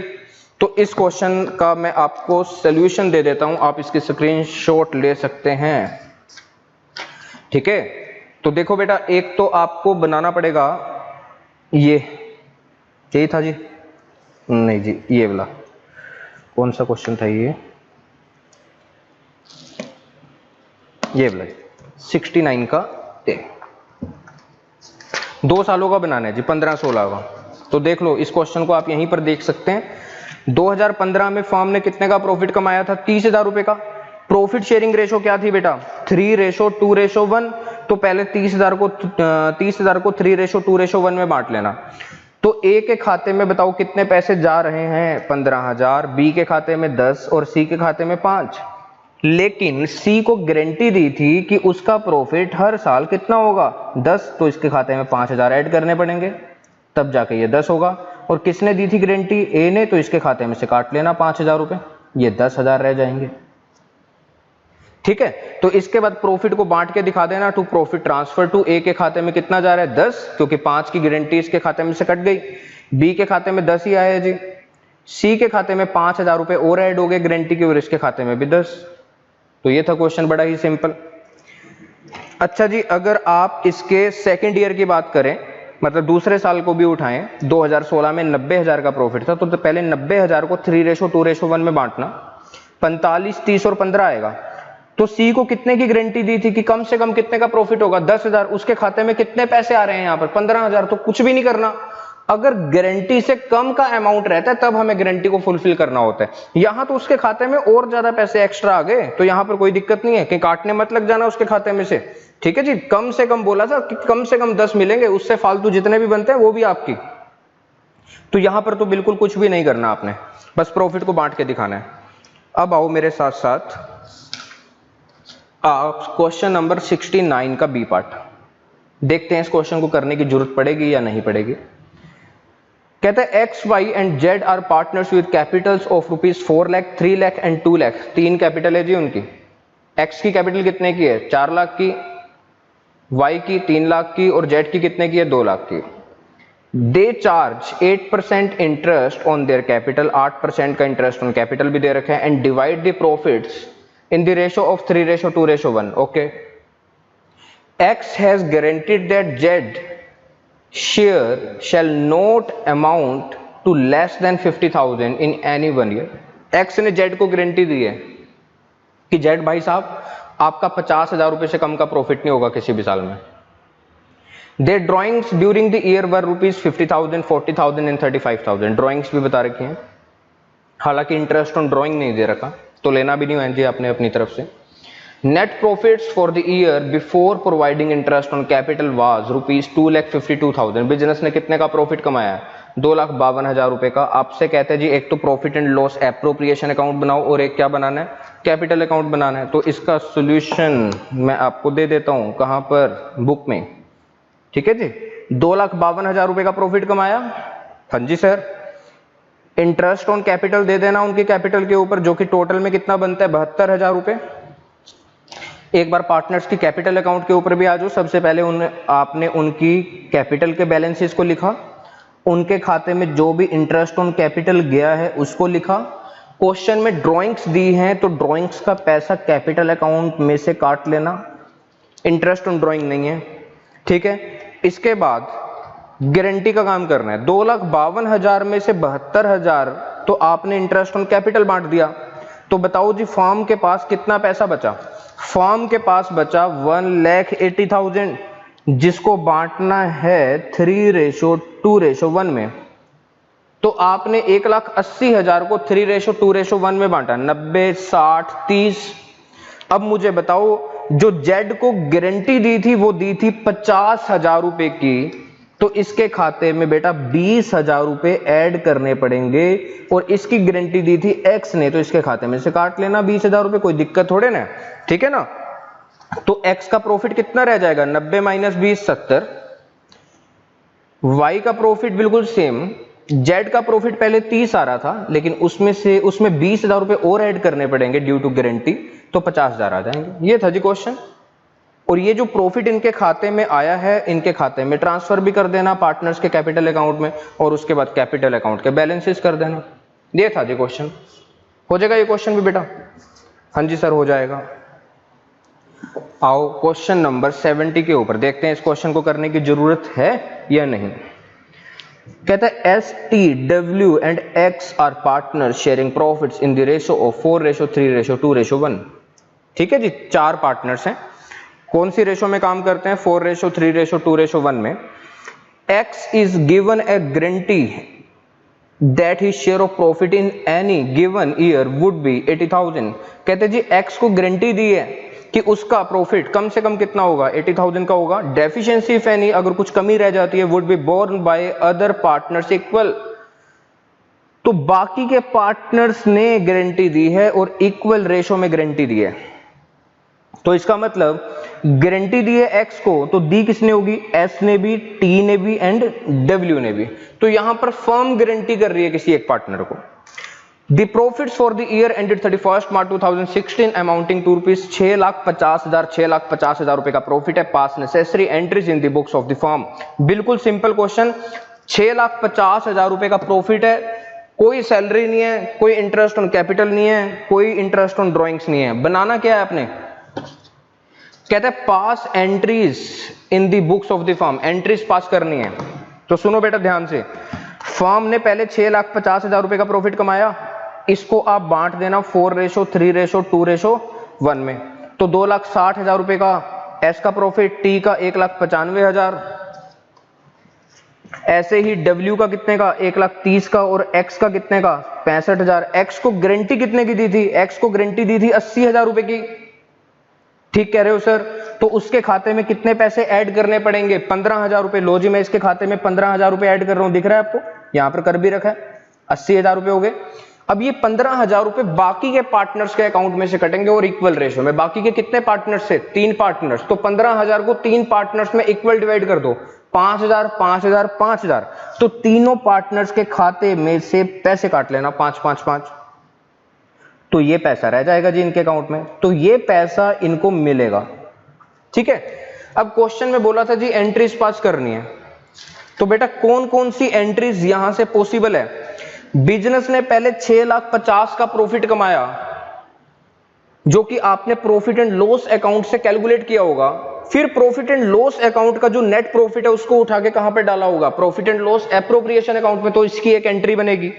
तो इस क्वेश्चन का मैं आपको सोल्यूशन दे देता हूं, आप इसकी स्क्रीनशॉट ले सकते हैं। ठीक है, तो देखो बेटा, एक तो आपको बनाना पड़ेगा ये, यही था जी, नहीं जी ये वाला, कौन सा क्वेश्चन था ये वाला। 69 का दे। 2 सालों का बनाना है जी, 15-16 का। तो देख लो इस क्वेश्चन को आप यहीं पर देख सकते हैं। 2015 में फर्म ने कितने का प्रॉफिट कमाया था? 30,000 रुपए का। प्रॉफिट शेयरिंग रेशो क्या थी बेटा? 3:2:1। तो पहले 30,000 को 3:2:1 में बांट लेना। तो ए के खाते में बताओ कितने पैसे जा रहे हैं? 15,000। बी के खाते में 10 और सी के खाते में 5। लेकिन सी को गारंटी दी थी कि उसका प्रॉफिट हर साल कितना होगा? 10। तो इसके खाते में 5,000 ऐड करने पड़ेंगे, तब जाके ये 10 होगा। और किसने दी थी गारंटी? ए ने। तो इसके खाते में से काट लेना 5,000 रुपए, ये 10,000 रह जाएंगे। ठीक है, तो इसके बाद प्रॉफिट को बांट के दिखा देना। टू प्रॉफिट ट्रांसफर टू, ए के खाते में कितना जा रहा है? 10, क्योंकि 5 की गारंटी इसके खाते में से कट गई। बी के खाते में 10 ही आया है जी। सी के खाते में 5,000 रुपए और ऐड हो गए गारंटी की, और इसके खाते में भी 10। तो ये था क्वेश्चन, बड़ा ही सिंपल। अच्छा जी, अगर आप इसके सेकेंड ईयर की बात करें, मतलब दूसरे साल को भी उठाएं, 2016 में 90,000 का प्रॉफिट था, तो पहले 90,000 को 3:2:1 में बांटना। 45, 30 और 15 आएगा। तो सी को कितने की गारंटी दी थी कि कम से कम कितने का प्रॉफिट होगा? 10,000। उसके खाते में कितने पैसे आ रहे हैं यहाँ पर? 15,000। तो कुछ भी नहीं करना। अगर गारंटी से कम का अमाउंट रहता है तब हमें गारंटी को फुलफिल करना होता है। यहां तो उसके खाते में और ज्यादा पैसे एक्स्ट्रा आ गए, तो यहां पर कोई दिक्कत नहीं है कि काटने मत लग जाना उसके खाते में से। ठीक है जी, कम से कम बोला था कि कम से कम 10 मिलेंगे, उससे फालतू जितने भी बनते हैं वो भी आपकी। तो यहां पर तो बिल्कुल कुछ भी नहीं करना आपने, बस प्रॉफिट को बांट के दिखाना है। अब आओ मेरे साथ साथ आप क्वेश्चन नंबर 69 का बी पार्ट देखते हैं। इस क्वेश्चन को करने की जरूरत पड़ेगी या नहीं पड़ेगी। कहता है X, Y and Z are partners with capitals of rupees 4 lakh, 3 lakh and 2 lakh. 3 capital है जी उनकी। एक्स की कैपिटल कितने की है? 4 लाख की। वाई की 3 लाख की। और जेड की कितने की है? 2 लाख की। They charge 8% interest on their capital. 8% का इंटरेस्ट ऑन कैपिटल भी दे रखा है। And divide the profits in the ratio of 3:2:1. Okay, X has guaranteed that Z share shall not amount to less than 50,000 in any one year. X ने Z को guarantee दी है कि Z भाई साहब आपका 50,000 रुपए से कम का प्रॉफिट नहीं होगा किसी भी साल में। Their drawings during the year were rupees 50,000, 40,000 and 35,000. Drawings भी बता रखी हैं, हालांकि इंटरेस्ट ऑन ड्रॉइंग नहीं दे रखा, तो लेना भी नहीं है जी आपने अपनी तरफ से। Net profits for the year before providing interest on capital was rupees 2,52,000। Business ने कितने का प्रॉफिट कमाया है? 2,52,000 रुपए का। आपसे कहते हैं जी एक तो profit and loss appropriation account बनाओ और एक क्या बनाना है? कैपिटल अकाउंट बनाना है। तो इसका सोल्यूशन मैं आपको दे देता हूं, कहां पर? बुक में। ठीक है जी, 2,52,000 रुपए का प्रॉफिट कमाया। हाँ जी सर। इंटरेस्ट ऑन कैपिटल दे देना उनके कैपिटल के ऊपर, जो कि टोटल में कितना बनता है? 72,000 रुपए। एक बार पार्टनर्स की कैपिटल अकाउंट के ऊपर भी आ जाओ। सबसे पहले आपने उनकी कैपिटल के बैलेंसेस को लिखा, उनके खाते में जो भी इंटरेस्ट ऑन कैपिटल गया है उसको लिखा। क्वेश्चन में ड्रॉइंग्स दी हैं तो ड्रॉइंग्स का पैसा कैपिटल अकाउंट में से काट लेना, इंटरेस्ट ऑन ड्रॉइंग नहीं है। ठीक है, इसके बाद गारंटी का काम करना है। 2,52,000 में से 72,000 तो आपने इंटरेस्ट ऑन कैपिटल बांट दिया। तो बताओ जी फर्म के पास कितना पैसा बचा? फर्म के पास बचा 1,80,000, जिसको बांटना है 3:2:1 में। तो आपने 1,80,000 को 3:2:1 में बांटा, 90, 60, 30। अब मुझे बताओ जो जेड को गारंटी दी थी वो दी थी 50,000 रुपए की, तो इसके खाते में बेटा 20,000 रुपए ऐड करने पड़ेंगे। और इसकी गारंटी दी थी एक्स ने, तो इसके खाते में से काट लेना 20,000 रुपए, कोई दिक्कत थोड़े ना। ठीक है ना। तो एक्स का प्रॉफिट कितना रह जाएगा? 90 - 20 70। वाई का प्रॉफिट बिल्कुल सेम। जेड का प्रॉफिट पहले 30 आ रहा था, लेकिन उसमें 20,000 रुपए और ऐड करने पड़ेंगे ड्यू टू गारंटी, तो 50,000 आ जाएंगे। ये था जी क्वेश्चन। और ये जो प्रॉफिट इनके खाते में आया है, इनके खाते में ट्रांसफर भी कर देना पार्टनर्स के कैपिटल अकाउंट में, और उसके बाद कैपिटल अकाउंट के बैलेंसेस कर देना। ये था जी क्वेश्चन। हो जाएगा ये क्वेश्चन भी बेटा? हाँ जी सर, हो जाएगा। आओ क्वेश्चन नंबर 70 के ऊपर देखते हैं, इस क्वेश्चन को करने की जरूरत है या नहीं। कहता है S, T, W and X are partner sharing profits in the ratio of 4:3:2:1। ठीक है जी, 4 पार्टनर्स हैं। कौन सी रेशो में काम करते हैं? 4:3:2:1 में। X is given a guarantee that his share of profit in any given year would be 80,000। कहते जी X को गारंटी दी है कि उसका प्रॉफिट कम से कम कितना होगा? 80,000 का होगा। डेफिशिएंसी इफ एनी, अगर कुछ कमी रह जाती है, would be borne by other partners equal. तो बाकी के पार्टनर्स ने गारंटी दी है और इक्वल रेशो में गारंटी दी है। तो इसका मतलब गारंटी दी है X को, तो दी किसने होगी? S ने भी, T ने भी एंड W ने भी। तो यहां पर फर्म गारंटी कर रही है किसी एक पार्टनर को। The profits for the year ended 31st March 2016 amounting to rupees 6,50,000 रुपए का प्रॉफिट है। पास necessary entries in the books of the firm. बिल्कुल सिंपल क्वेश्चन। 6,50,000 रुपए का प्रॉफिट है, कोई सैलरी नहीं है, कोई इंटरेस्ट ऑन कैपिटल नहीं है, कोई इंटरेस्ट ऑन ड्रॉइंग्स नहीं है। बनाना क्या है आपने? कहते हैं pass entries in the books of the firm. Entries pass करनी है। तो सुनो बेटा ध्यान से, फर्म ने पहले 6,50,000 रुपए का प्रॉफिट कमाया, इसको आप बांट देना 4:3:2:1 में। तो 2,60,000 रुपए का एस का प्रॉफिट, टी का 1,95,000, ऐसे ही डब्ल्यू का कितने का? 1,30,000 का, और एक्स का कितने का? 65,000। एक्स को गारंटी कितने की दी थी? एक्स को गारंटी दी थी 80,000 रुपए की। ठीक कह रहे हो सर? तो उसके खाते में कितने पैसे ऐड करने पड़ेंगे? 15,000 रुपए। लो जी, मैं इसके खाते में 15,000 रुपए ऐड कर रहा हूं, दिख रहा है आपको? यहां पर कर भी रखा है। 80,000 रुपए हो गए। अब ये 15,000 रुपए बाकी के पार्टनर्स के अकाउंट में से कटेंगे और इक्वल रेशो में। बाकी के कितने पार्टनर्स थे? 3 पार्टनर्स। तो 15,000 को 3 पार्टनर्स में इक्वल डिवाइड कर दो, 5,000, 5,000, 5,000। तो तीनों पार्टनर्स के खाते में से पैसे काट लेना, 5, 5, 5। तो ये पैसा रह जाएगा जी इनके अकाउंट में। तो ये पैसा इनको मिलेगा। ठीक है। अब क्वेश्चन में बोला था जी एंट्रीज पास करनी है। तो बेटा कौन कौन सी एंट्रीज यहां से पॉसिबल है? बिजनेस ने पहले 6,50,000 का प्रॉफिट कमाया, जो कि आपने प्रॉफिट एंड लॉस अकाउंट से कैलकुलेट किया होगा। फिर प्रॉफिट एंड लॉस अकाउंट का जो नेट प्रॉफिट है उसको उठा के कहां पे डाला होगा? Profit and loss appropriation account में। तो इसकी एक एंट्री बनेगी।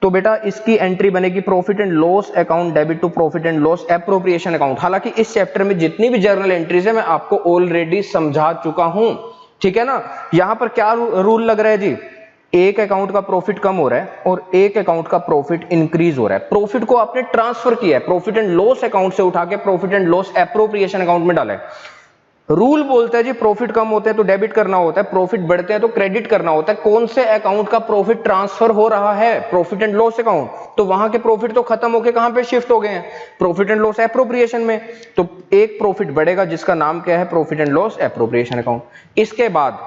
तो बेटा इसकी एंट्री बनेगी profit and loss account debit to profit and loss appropriation account. हालांकि इस चैप्टर में जितनी भी जर्नल एंट्रीज है मैं आपको ऑलरेडी समझा चुका हूं। ठीक है ना? यहां पर क्या रूल लग रहा है जी? एक अकाउंट का प्रॉफिट कम हो रहा है और एक अकाउंट का प्रॉफिट इंक्रीज हो रहा है। प्रॉफिट को आपने ट्रांसफर किया है, प्रॉफिट एंड लॉस अकाउंट से उठा के profit and loss appropriation account में डाला है। रूल बोलता है जी प्रॉफिट कम होते हैं तो डेबिट करना होता है, प्रॉफिट बढ़ते हैं तो क्रेडिट करना होता है। कौन से अकाउंट का प्रॉफिट ट्रांसफर हो रहा है? Profit and loss account. तो वहां के प्रॉफिट तो खत्म होके कहां पे शिफ्ट हो गए हैं? प्रॉफिट एंड लॉस एप्रोप्रिएशन में। तो एक प्रॉफिट बढ़ेगा जिसका नाम क्या है? Profit and loss appropriation account. इसके बाद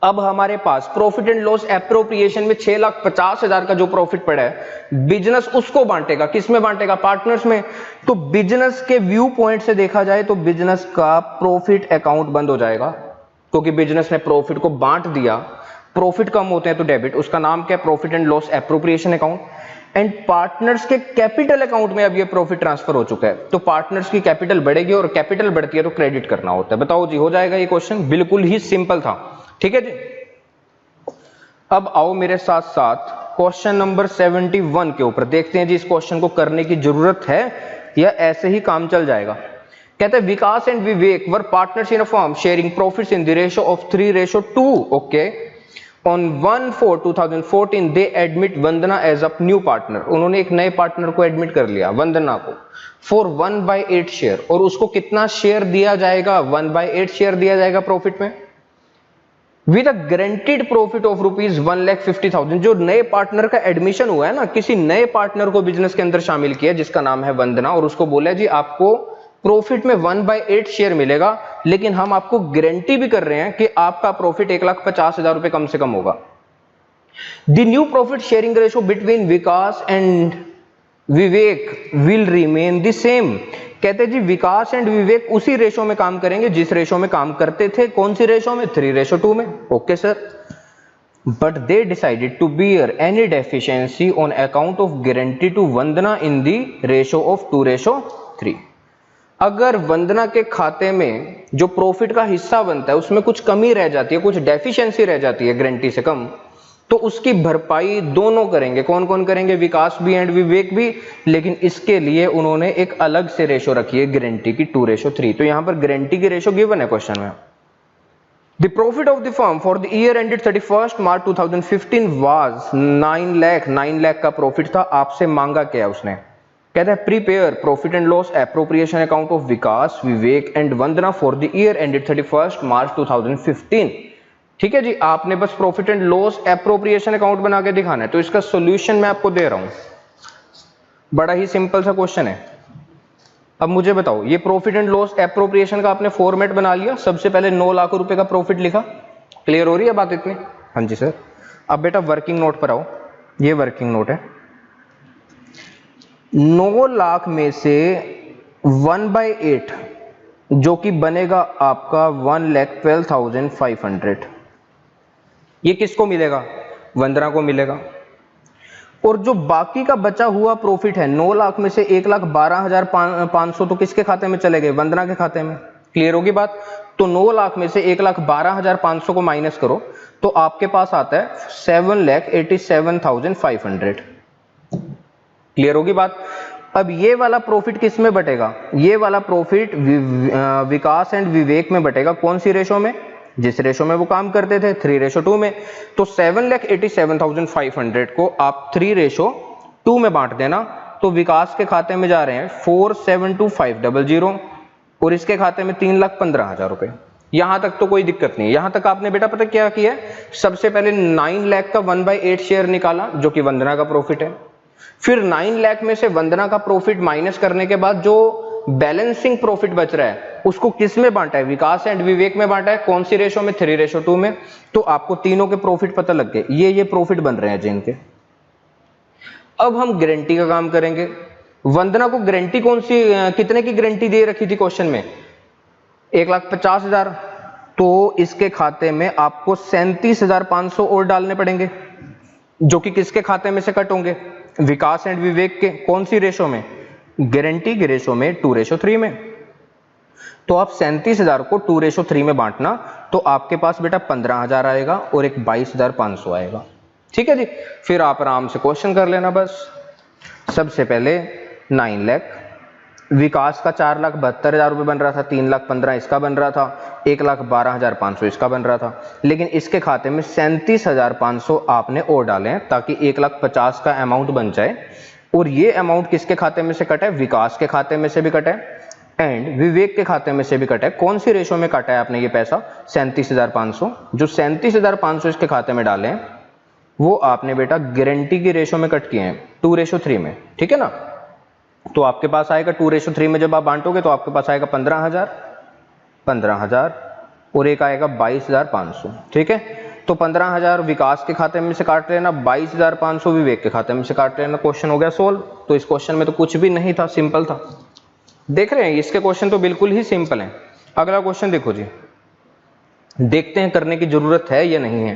अब हमारे पास प्रॉफिट एंड लॉस एप्रोप्रिएशन में 6,50,000 का जो प्रॉफिट पड़ा है, बिजनेस उसको बांटेगा। किस में बांटेगा? पार्टनर्स में। तो बिजनेस के व्यू पॉइंट से देखा जाए तो बिजनेस का प्रॉफिट अकाउंट बंद हो जाएगा, क्योंकि बिजनेस ने प्रॉफिट को बांट दिया। प्रॉफिट कम होते हैं तो डेबिट, उसका नाम क्या है? Profit and loss appropriation account. And partners के कैपिटल अकाउंट में अब ये प्रॉफिट ट्रांसफर हो चुका है। तो पार्टनर्स की कैपिटल बढ़ेगी और कैपिटल बढ़ती है तो क्रेडिट करना होता है। बताओ जी, हो जाएगा ये क्वेश्चन? बिल्कुल ही सिंपल था। ठीक है जी। अब आओ मेरे साथ साथ क्वेश्चन नंबर 71 के ऊपर देखते हैं जी इस क्वेश्चन को करने की जरूरत है या ऐसे ही काम चल जाएगा। कहते हैं Vikas and Vivek were partners in a firm sharing profits in the ratio of 3:2। Okay. On 1/4/2014 they admit Vandana as a new partner. उन्होंने एक नए पार्टनर को एडमिट कर लिया, वंदना को, फॉर 1/8 शेयर। और उसको कितना शेयर दिया जाएगा? 1/8 शेयर दिया जाएगा प्रॉफिट में, with a guaranteed profit of rupees 1,50,000। जो नए पार्टनर का एडमिशन हुआ है ना, किसी नए पार्टनर को बिजनेस के अंदर शामिल किया जिसका नाम है वंदना, और उसको बोला जी आपको प्रॉफिट में 1/8 शेयर मिलेगा, लेकिन हम आपको गारंटी भी कर रहे हैं कि आपका प्रॉफिट 1,50,000 रुपए कम से कम होगा। The new profit sharing ratio between Vikas and Vivek will remain the same. कहते जी विकास एंड विवेक उसी रेशो में काम करेंगे जिस रेशो में काम करते थे। कौन सी रेशो में? 3:2 में। Okay sir. But they decided to bear any deficiency on account of guarantee to Vandana in the ratio of 2:3। अगर वंदना के खाते में जो प्रॉफिट का हिस्सा बनता है उसमें कुछ कमी रह जाती है, कुछ डेफिशिएंसी रह जाती है गारंटी से कम, तो उसकी भरपाई दोनों करेंगे। कौन कौन करेंगे? विकास भी एंड विवेक भी, लेकिन इसके लिए उन्होंने एक अलग से रेशो रखी है गारंटी की 2:3। तो यहां पर गारंटी की रेशो गिवन है क्वेश्चन में। The profit of the firm for the year ended 31st March 2015 was 9 lakh. 9 lakh का प्रॉफिट था। आपसे मांगा क्या है उसने? कहता है prepare profit and loss appropriation account of Vikas, Vivek and Vandana for the year ended 31st मार्च 2015। ठीक है जी, आपने बस profit and loss appropriation account बना के दिखाना है। तो इसका सॉल्यूशन मैं आपको दे रहा हूं, बड़ा ही सिंपल सा क्वेश्चन है। अब मुझे बताओ, ये प्रॉफिट एंड लॉस एप्रोप्रिएशन का आपने फॉर्मेट बना लिया। सबसे पहले 9 लाख रुपए का प्रॉफिट लिखा। क्लियर हो रही है बात इतनी? हाँ जी सर। अब बेटा वर्किंग नोट पर आओ, ये वर्किंग नोट है। 9 लाख में से 1/8 जो कि बनेगा आपका 1,12,500, ये किसको मिलेगा? वंदना को मिलेगा। और जो बाकी का बचा हुआ प्रॉफिट है 9 लाख में से 1,12,500 तो किसके खाते में चले गए? वंदना के खाते में। क्लियर होगी बात? तो 9 लाख में से 1,12,500 को माइनस करो तो आपके पास आता है 7,87,500। क्लियर होगी बात? अब ये वाला प्रॉफिट किस में बटेगा? ये वाला प्रॉफिट विकास एंड विवेक में बटेगा। कौन सी रेशो में? जिस रेशो में वो काम करते थे, 3:2 में। तो 7,87,500 को आप 3:2 में बांट देना तो विकास के खाते में जा रहे हैं 472,500 और इसके खाते में 3,15,000 रुपए। यहां तक तो कोई दिक्कत नहीं। यहां तक आपने बेटा पता क्या किया? सबसे पहले 9 लाख का 1/8 शेयर निकाला जो कि वंदना का प्रॉफिट है। फिर 9 लाख में से वंदना का प्रॉफिट माइनस करने के बाद जो बैलेंसिंग प्रॉफिट बच रहा है उसको किस में बांटा है? विकास एंड विवेक में बांटा है। कौन सी रेशो में? 3:2 में। तो आपको तीनों के प्रॉफिट पता लग गए, ये प्रॉफिट बन रहे हैं जिनके। अब हम गारंटी का काम करेंगे। वंदना को गारंटी कौन सी, कितने की गारंटी दे रखी थी क्वेश्चन में? 1,50,000। तो इसके खाते में आपको 37,500 और डालने पड़ेंगे जो कि किसके खाते में से कट होंगे? विकास एंड विवेक के। कौन सी रेशो में? गारंटी की रेशो में 2:3 में। तो आप 37,000 को 2:3 में बांटना तो आपके पास बेटा 15,000 आएगा और एक 22,500 आएगा। ठीक है जी। फिर आप आराम से क्वेश्चन कर लेना बस। सबसे पहले 9 लाख, विकास का 4,72,000 रुपए बन रहा था, 3,15,000 इसका बन रहा था, 1,12,500 इसका बन रहा था। लेकिन इसके खाते में 37,500 आपने और डाले हैं ताकि 1,50,000 का अमाउंट बन जाए। और ये अमाउंट किसके खाते में से कटा है? विकास के खाते में से भी कटा है एंड विवेक के खाते में से भी कटा है। कौन सी रेशो में काटा है आपने ये पैसा? 37,500। जो 37,500 इसके खाते में डाले हैं वो आपने बेटा गारंटी की रेशो में कट किए हैं 2:3 में। ठीक है ना? तो आपके पास आएगा 2:3 में जब आप बांटोगे तो आपके पास आएगा 15,000 और एक आएगा 22,500। ठीक है? तो 15,000 विकास के खाते में से काट लेना, 22,500 विवेक के खाते में से काट लेना। क्वेश्चन हो गया सोल्व। तो इस क्वेश्चन में तो कुछ भी नहीं था, सिंपल था। देख रहे हैं इसके क्वेश्चन तो बिल्कुल ही सिंपल है। अगला क्वेश्चन देखो जी, देखते हैं करने की जरूरत है या नहीं है।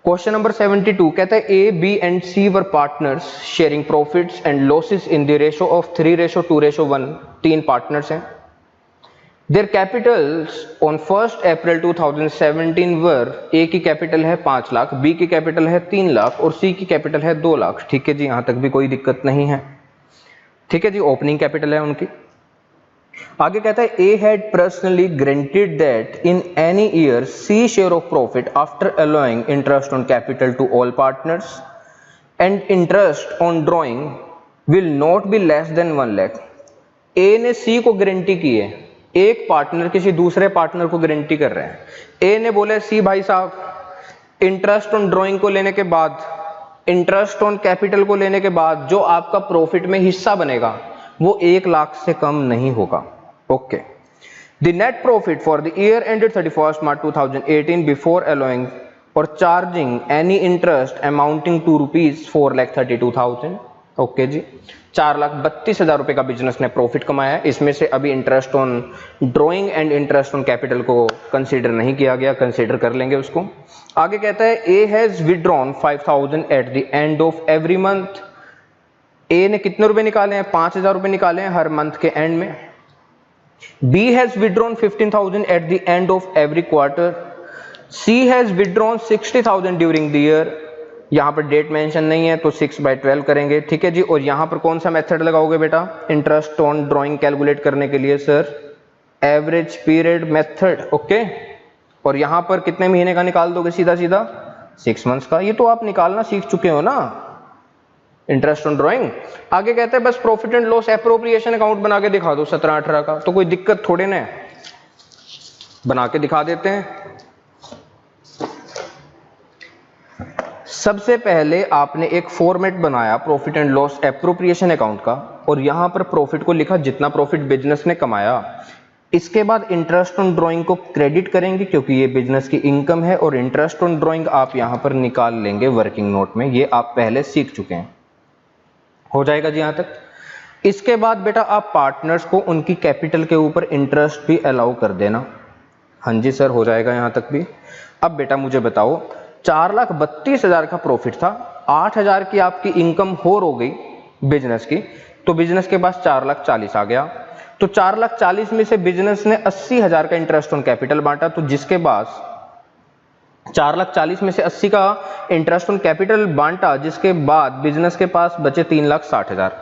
क्वेश्चन नंबर 72 कहता है A, B and C were partners sharing profits and losses in the ratio of 3:2:1। 3 partners हैं। Their capitals on 1 April 2017 were, A की कैपिटल है 5 लाख, बी की कैपिटल है 3 लाख और सी की कैपिटल है 2 लाख। ठीक है जी, यहां तक भी कोई दिक्कत नहीं है। ठीक है जी, ओपनिंग कैपिटल है उनकी। आगे कहता है A had personally granted that in any year C share of profit after allowing interest on capital to all partners and interest on drawing will not be less than 1 lakh. A ने C को guarantee की है, एक partner किसी दूसरे partner को guarantee कर रहे हैं। ए ने बोला सी भाई साहब इंटरेस्ट ऑन ड्रॉइंग को लेने के बाद, इंटरेस्ट ऑन कैपिटल को लेने के बाद जो आपका प्रॉफिट में हिस्सा बनेगा वो 1 लाख से कम नहीं होगा। Okay. The net profit for the year ended 31st March 2018 before allowing और charging any interest amounting to ₹4,32,000। Okay जी, 4,32,000 रुपए का बिजनेस ने प्रॉफिट कमाया है। इसमें से अभी interest on drawing and interest on capital को कंसीडर नहीं किया गया, कंसीडर कर लेंगे उसको। आगे कहता है A has withdrawn 5,000 at the end of every month. A ने कितने रुपए निकाले हैं? 5,000 रुपए निकाले हैं हर मंथ के एंड में। B has withdrawn 15,000 at the end of every quarter. C has withdrawn 60,000 during the year, यहाँ पर डेट मेंशन नहीं है तो 6/12 करेंगे, ठीक है जी। और यहाँ पर कौन सा मेथड लगाओगे बेटा इंटरेस्ट ऑन ड्रॉइंग कैलकुलेट करने के लिए? Sir average period method, okay. और यहाँ पर कितने महीने का निकाल दोगे? सीधा सीधा 6 मंथ्स का। ये तो आप निकालना सीख चुके हो ना इंटरेस्ट ऑन ड्रॉइंग। आगे कहते हैं बस profit and loss appropriation account बना के दिखा दो 17-18 का, तो कोई दिक्कत थोड़े ना है, बना के दिखा देते हैं। सबसे पहले आपने एक फॉर्मेट बनाया profit and loss appropriation account का, और यहां पर प्रॉफिट को लिखा जितना प्रॉफिट बिजनेस ने कमाया। इसके बाद इंटरेस्ट ऑन ड्रॉइंग को क्रेडिट करेंगे क्योंकि ये बिजनेस की इनकम है, और इंटरेस्ट ऑन ड्रॉइंग आप यहां पर निकाल लेंगे वर्किंग नोट में। ये आप पहले सीख चुके हैं, हो जाएगा जी यहां तक। इसके बाद बेटा आप पार्टनर्स को उनकी कैपिटल के ऊपर इंटरेस्ट भी अलाउ कर देना। हाँ जी सर, हो जाएगा यहां तक भी। अब बेटा मुझे बताओ 4,32,000 का प्रॉफिट था, 8,000 की आपकी इनकम हो गई बिजनेस की, तो बिजनेस के पास 4,40,000 आ गया। तो 4,40,000 में से बिजनेस ने 80,000 का इंटरेस्ट ऑन कैपिटल बांटा, तो जिसके पास 4,40,000 में से 80 का इंटरेस्ट ऑन कैपिटल बांटा, जिसके बाद बिजनेस के पास बचे 3,60,000।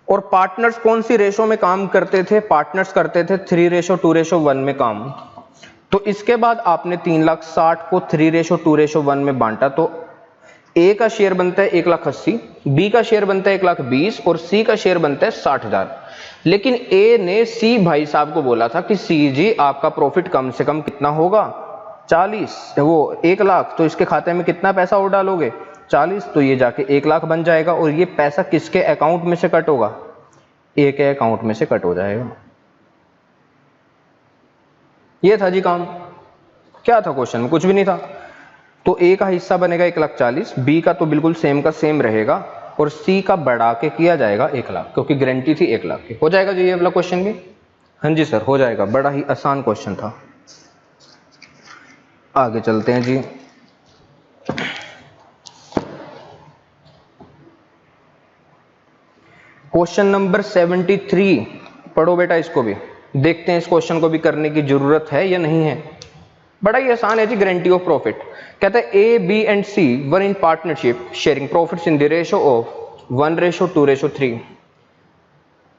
और पार्टनर्स कौन सी रेशो में काम करते थे? पार्टनर्स करते थे 3:2:1 में काम। तो इसके बाद आपने 3,60,000 को 3:2:1 में बांटा, तो ए का शेयर बनता है 1,80,000, बी का शेयर बनता है 1,20,000 और सी का शेयर बनता है 60,000। लेकिन ए ने सी भाई साहब को बोला था कि सी जी आपका प्रॉफिट कम से कम कितना होगा? 1,00,000। तो इसके खाते में कितना पैसा और डालोगे? 40। तो ये जाके 1,00,000 बन जाएगा, और ये पैसा किसके अकाउंट में से कट होगा? ए के अकाउंट में से कट हो जाएगा। ये था जी काम। क्या था क्वेश्चन में? कुछ भी नहीं था। तो ए का हिस्सा बनेगा 1,40,000, बी का तो बिल्कुल सेम का सेम रहेगा, और सी का बढ़ा के किया जाएगा 1,00,000, क्योंकि गारंटी थी 1,00,000 की। हो जाएगा जी ये वाला क्वेश्चन भी? हाँ जी सर, हो जाएगा। बड़ा ही आसान क्वेश्चन था। आगे चलते हैं जी। क्वेश्चन नंबर 73 पढ़ो बेटा, इसको भी देखते हैं, इस क्वेश्चन को भी करने की जरूरत है या नहीं है। बड़ा ही आसान है जी। गारंटी ऑफ प्रॉफिट कहता है A B and C were in partnership sharing profits in the ratio of 1:2:3।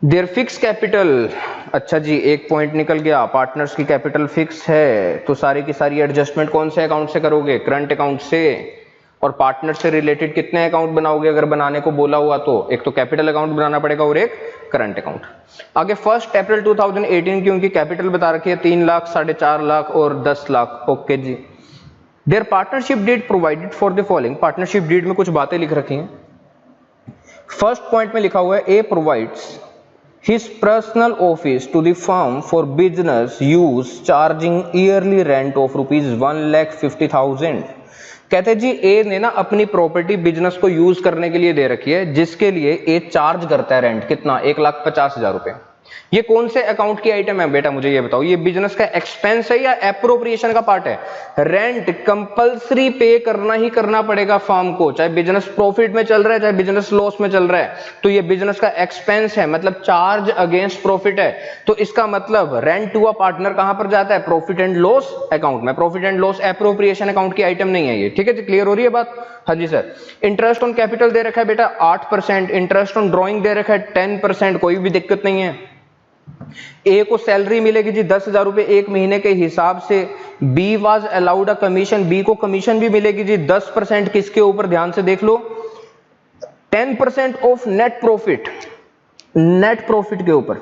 Their fix capital, अच्छा जी एक पॉइंट निकल गया, पार्टनर्स की कैपिटल फिक्स है, तो सारी की सारी एडजस्टमेंट कौन से अकाउंट से करोगे? करंट अकाउंट से। और पार्टनर से रिलेटेड कितने अकाउंट बनाओगे अगर बनाने को बोला हुआ तो? एक तो कैपिटल अकाउंट बनाना पड़ेगा और एक करंट अकाउंट। आगे 1 अप्रैल 2018 की उनकी कैपिटल बता रखी है 3,00,000, 4,50,000 और 10,00,000। ओके जी। Their partnership deed provided for the following. Partnership deed में कुछ बातें लिख रखी हैं। फर्स्ट पॉइंट में लिखा हुआ है A provides his personal office to the firm for business use charging yearly rent of ₹1,50,000। कहते जी ए ने ना अपनी प्रॉपर्टी बिजनेस को यूज करने के लिए दे रखी है, जिसके लिए ए चार्ज करता है रेंट कितना? 1,50,000 रुपए। ये कौन से अकाउंट की आइटम है बेटा मुझे ये बताओ? ये बिजनेस का एक्सपेंस है या एप्रोप्रिएशन का पार्ट है? रेंट कंपल्सरी पे करना ही करना पड़ेगा फर्म को, चाहे बिजनेस प्रॉफिट में चल रहा है चाहे बिजनेस लॉस में चल रहा है। तो ये बिजनेस का एक्सपेंस है, मतलब चार्ज अगेंस्ट प्रॉफिट है। तो इसका मतलब रेंट टू अ पार्टनर कहां पर जाता है? प्रॉफिट एंड लॉस अकाउंट में। Profit and loss appropriation account की आइटम नहीं है ये, ठीक है जी। क्लियर हो रही है बात? हाँ जी सर। इंटरेस्ट ऑन कैपिटल दे रखा है बेटा 8%, इंटरेस्ट ऑन ड्रॉइंग दे रखा है 10%, कोई भी दिक्कत नहीं है। ए को सैलरी मिलेगी जी 10,000 रुपए एक महीने के हिसाब से। B was allowed a commission, B को कमीशन भी मिलेगी जी 10%। किसके ऊपर? ध्यान से देख लो, 10% of net profit, net profit के ऊपर,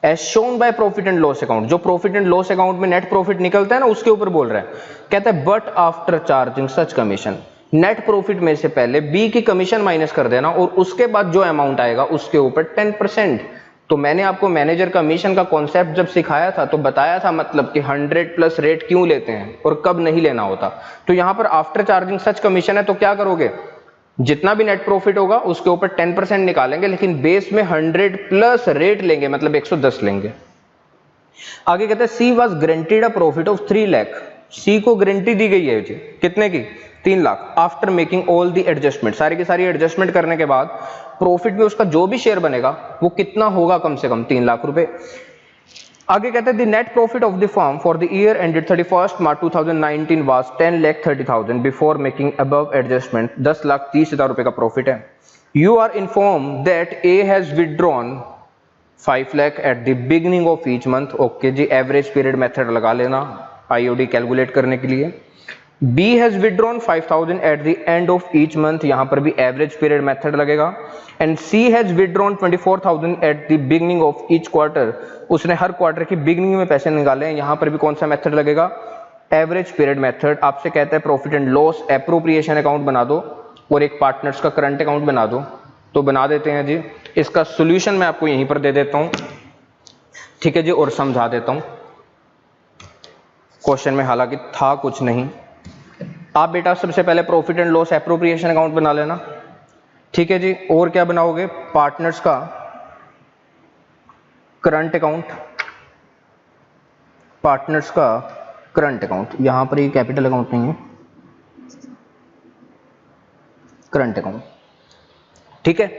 as shown by profit and loss account. जो प्रॉफिट एंड लॉस अकाउंट में नेट प्रॉफिट निकलता है ना, उसके ऊपर बोल रहा है। कहता है but after charging such commission, net profit में से पहले बी की कमीशन माइनस कर देना, और उसके बाद जो अमाउंट आएगा उसके ऊपर 10%। तो मैंने आपको मैनेजर कमीशन का कॉन्सेप्ट जब सिखाया था तो बताया था मतलब कि 100+ रेट क्यों लेते हैं और कब नहीं लेना होता। तो यहां पर आफ्टर चार्जिंग सच कमीशन है, तो क्या करोगे? जितना भी नेट प्रॉफिट होगा उसके ऊपर 10% निकालेंगे, लेकिन बेस में 100+ रेट लेंगे, मतलब 110 लेंगे। आगे कहते हैं C was granted a profit of 3 lakh. C को गारंटी दी गई है जी कितने की? 3 lakh. After making all the adjustment, सारी की सारी एडजस्टमेंट करने के बाद प्रॉफिट में उसका जो भी शेयर बनेगा वो कितना होगा? कम से कम 3 लाख रुपए। आगे कहते हैं the net profit of the firm for the year ended 31 March 2019 was 10,30,000 before making above adjustment. 10,30,000 रुपए का प्रॉफिट है। You are inform that A has withdrawn 5 lakh at the beginning of each month. Okay जी, average period method लगा लेना IOD calculate करने के लिए। B has withdrawn 5,000 at the end of each month, यहाँ पर भी एवरेज पीरियड मेथड लगेगा। And C has withdrawn 24,000 at the beginning of each quarter, उसने हर क्वार्टर की बिगिनिंग में पैसे निकाले हैं, यहाँ पर भी कौन सा मेथड लगेगा? Average period method. आपसे कहता है profit and loss appropriation account बना दो और एक पार्टनर्स का करंट अकाउंट बना दो, तो बना देते हैं जी। इसका सोल्यूशन मैं आपको यहीं पर दे देता हूँ, ठीक है जी, और समझा देता हूँ। क्वेश्चन में हालांकि था कुछ नहीं। आप बेटा सबसे पहले profit and loss appropriation account बना लेना, ठीक है जी। और क्या बनाओगे? पार्टनर्स का करंट अकाउंट, पार्टनर्स का करंट अकाउंट। यहां पर ये कैपिटल अकाउंट नहीं है, करंट अकाउंट, ठीक है।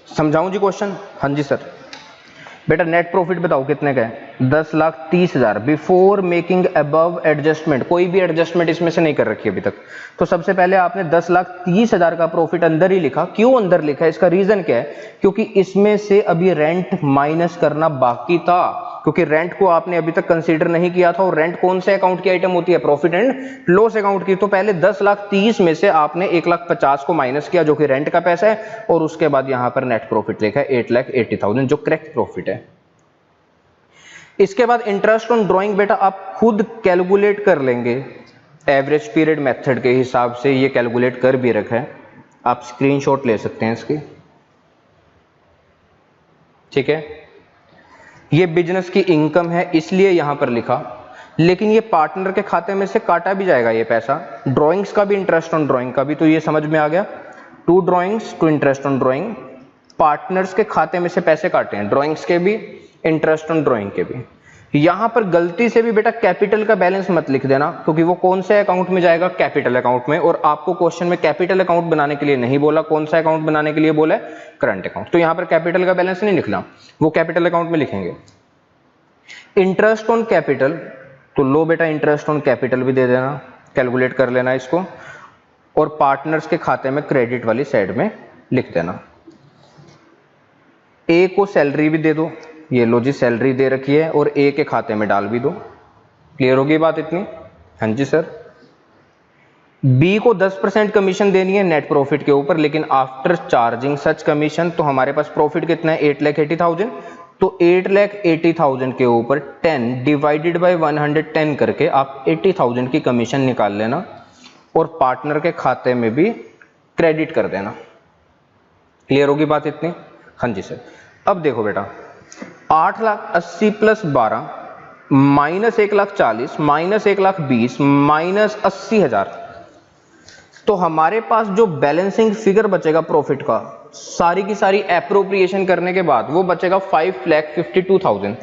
समझाऊं जी क्वेश्चन? हाँ जी सर। बेटा नेट प्रॉफिट बताओ कितने का है? 10,30,000 बिफोर मेकिंग अबव एडजस्टमेंट। कोई भी एडजस्टमेंट इसमें से नहीं कर रखी अभी तक। तो सबसे पहले आपने 10,30,000 का प्रॉफिट अंदर ही लिखा। क्यों अंदर लिखा? इसका रीजन क्या है? क्योंकि इसमें से अभी रेंट माइनस करना बाकी था, क्योंकि रेंट को आपने अभी तक कंसीडर नहीं किया था। और रेंट कौन से अकाउंट की आइटम होती है? प्रॉफिट एंड लॉस अकाउंट की। तो पहले 10,30,000 में से आपने 1,50,000 को माइनस किया, जो कि रेंट का पैसा है, और उसके बाद यहां पर नेट प्रॉफिट लिखा है 8,80,000, जो करेक्ट प्रॉफिट है। इसके बाद इंटरेस्ट ऑन ड्राइंग बेटा आप खुद कैलकुलेट कर लेंगे एवरेज पीरियड मेथड के हिसाब से। ये कैलकुलेट कर भी रखा है, आप स्क्रीनशॉट ले सकते हैं इसकी, ठीक है। ये बिजनेस की इनकम है इसलिए यहां पर लिखा, लेकिन ये पार्टनर के खाते में से काटा भी जाएगा ये पैसा। ड्राइंग्स का भी, इंटरेस्ट ऑन ड्राइंग का भी, तो ये समझ में आ गया। To drawings to interest on drawing, partners के खाते में से पैसे काटे हैं, ड्राइंग्स के भी, इंटरेस्ट ऑन ड्राइंग के भी। यहां पर गलती से भी बेटा कैपिटल का बैलेंस मत लिख देना, क्योंकि वो कौन से अकाउंट में जाएगा? कैपिटल अकाउंट में। और आपको क्वेश्चन में कैपिटल अकाउंट बनाने के लिए नहीं बोला, कौन सा अकाउंट बनाने के लिए बोला है? Current account. तो यहां पर कैपिटल का बैलेंस नहीं लिखना, वो कैपिटल अकाउंट में लिखेंगे। इंटरेस्ट ऑन कैपिटल, तो लो बेटा इंटरेस्ट ऑन कैपिटल भी दे देना, कैलकुलेट कर लेना इसको, और पार्टनर्स के खाते में क्रेडिट वाली साइड में लिख देना। ए को सैलरी भी दे दो, ये लो जी सैलरी दे रखी है, और ए के खाते में डाल भी दो। क्लियर होगी बात इतनी? हाँ जी सर। बी को 10% कमीशन देनी है नेट प्रॉफिट के ऊपर, लेकिन आफ्टर चार्जिंग सच कमीशन। तो हमारे पास प्रॉफिट कितना है? 8,80,000। तो 8,80,000 के ऊपर 10 डिवाइडेड बाय 110 करके आप 80,000 की कमीशन निकाल लेना, और पार्टनर के खाते में भी क्रेडिट कर देना। क्लियर होगी बात इतनी? हाँ जी सर। अब देखो बेटा, 8,80,000 प्लस 12 माइनस 1,40,000 माइनस 1,20,000 माइनस 80,000, तो हमारे पास जो बैलेंसिंग फिगर बचेगा प्रॉफिट का, सारी की सारी एप्रोप्रिएशन करने के बाद वो बचेगा 5,52,000।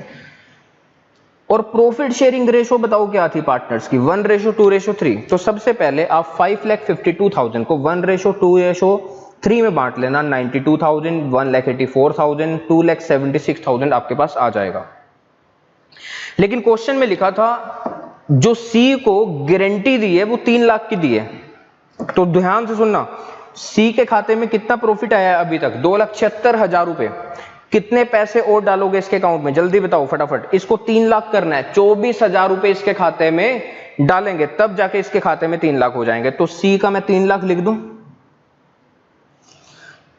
और प्रॉफिट शेयरिंग रेशो बताओ क्या थी पार्टनर्स की? 1:2:3। तो सबसे पहले आप 5,52,000 को 1:2:3 में बांट लेना। 92,000, 1,84,000, 2,76,000 आपके पास आ जाएगा। लेकिन क्वेश्चन में लिखा था जो सी को गारंटी दी है वो 3 लाख की दी है। तो ध्यान से सुनना, सी के खाते में कितना प्रॉफिट आया है अभी तक? 2,76,000 रुपए। कितने पैसे और डालोगे इसके अकाउंट में? जल्दी बताओ फटाफट। इसको 3 लाख करना है, 24,000 रुपए इसके खाते में डालेंगे, तब जाके इसके खाते में 3 लाख हो जाएंगे। तो सी का मैं 3 लाख लिख दूं।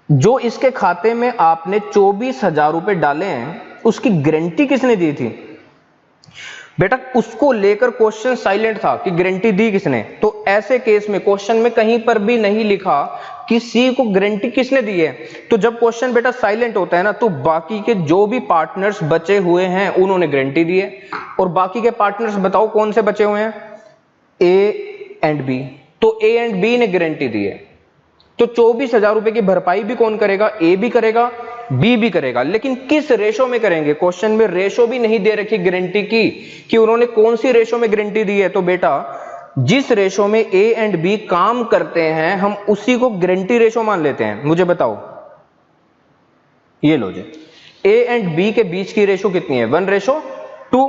जो इसके खाते में आपने 24,000 रुपए डाले हैं, उसकी गारंटी किसने दी थी? बेटा उसको लेकर क्वेश्चन साइलेंट था कि गारंटी दी किसने। तो ऐसे केस में क्वेश्चन में कहीं पर भी नहीं लिखा कि सी को गारंटी किसने दी है। तो जब क्वेश्चन बेटा साइलेंट होता है ना, तो बाकी के जो भी पार्टनर्स बचे हुए हैं उन्होंने गारंटी दी है। और बाकी के पार्टनर्स बताओ कौन से बचे हुए हैं? A and B. तो ए एंड बी ने गारंटी दी है। तो 24,000 रुपए की भरपाई भी कौन करेगा? ए भी करेगा, बी भी करेगा। लेकिन किस रेशो में करेंगे? क्वेश्चन में रेशो भी नहीं दे रखी गारंटी की कि उन्होंने कौन सी रेशो में गारंटी दी है। तो बेटा जिस रेशो में ए एंड बी काम करते हैं हम उसी को गारंटी रेशो मान लेते हैं। मुझे बताओ, ये लो जी, ए एंड बी के बीच की रेशो कितनी है? 1:2 2,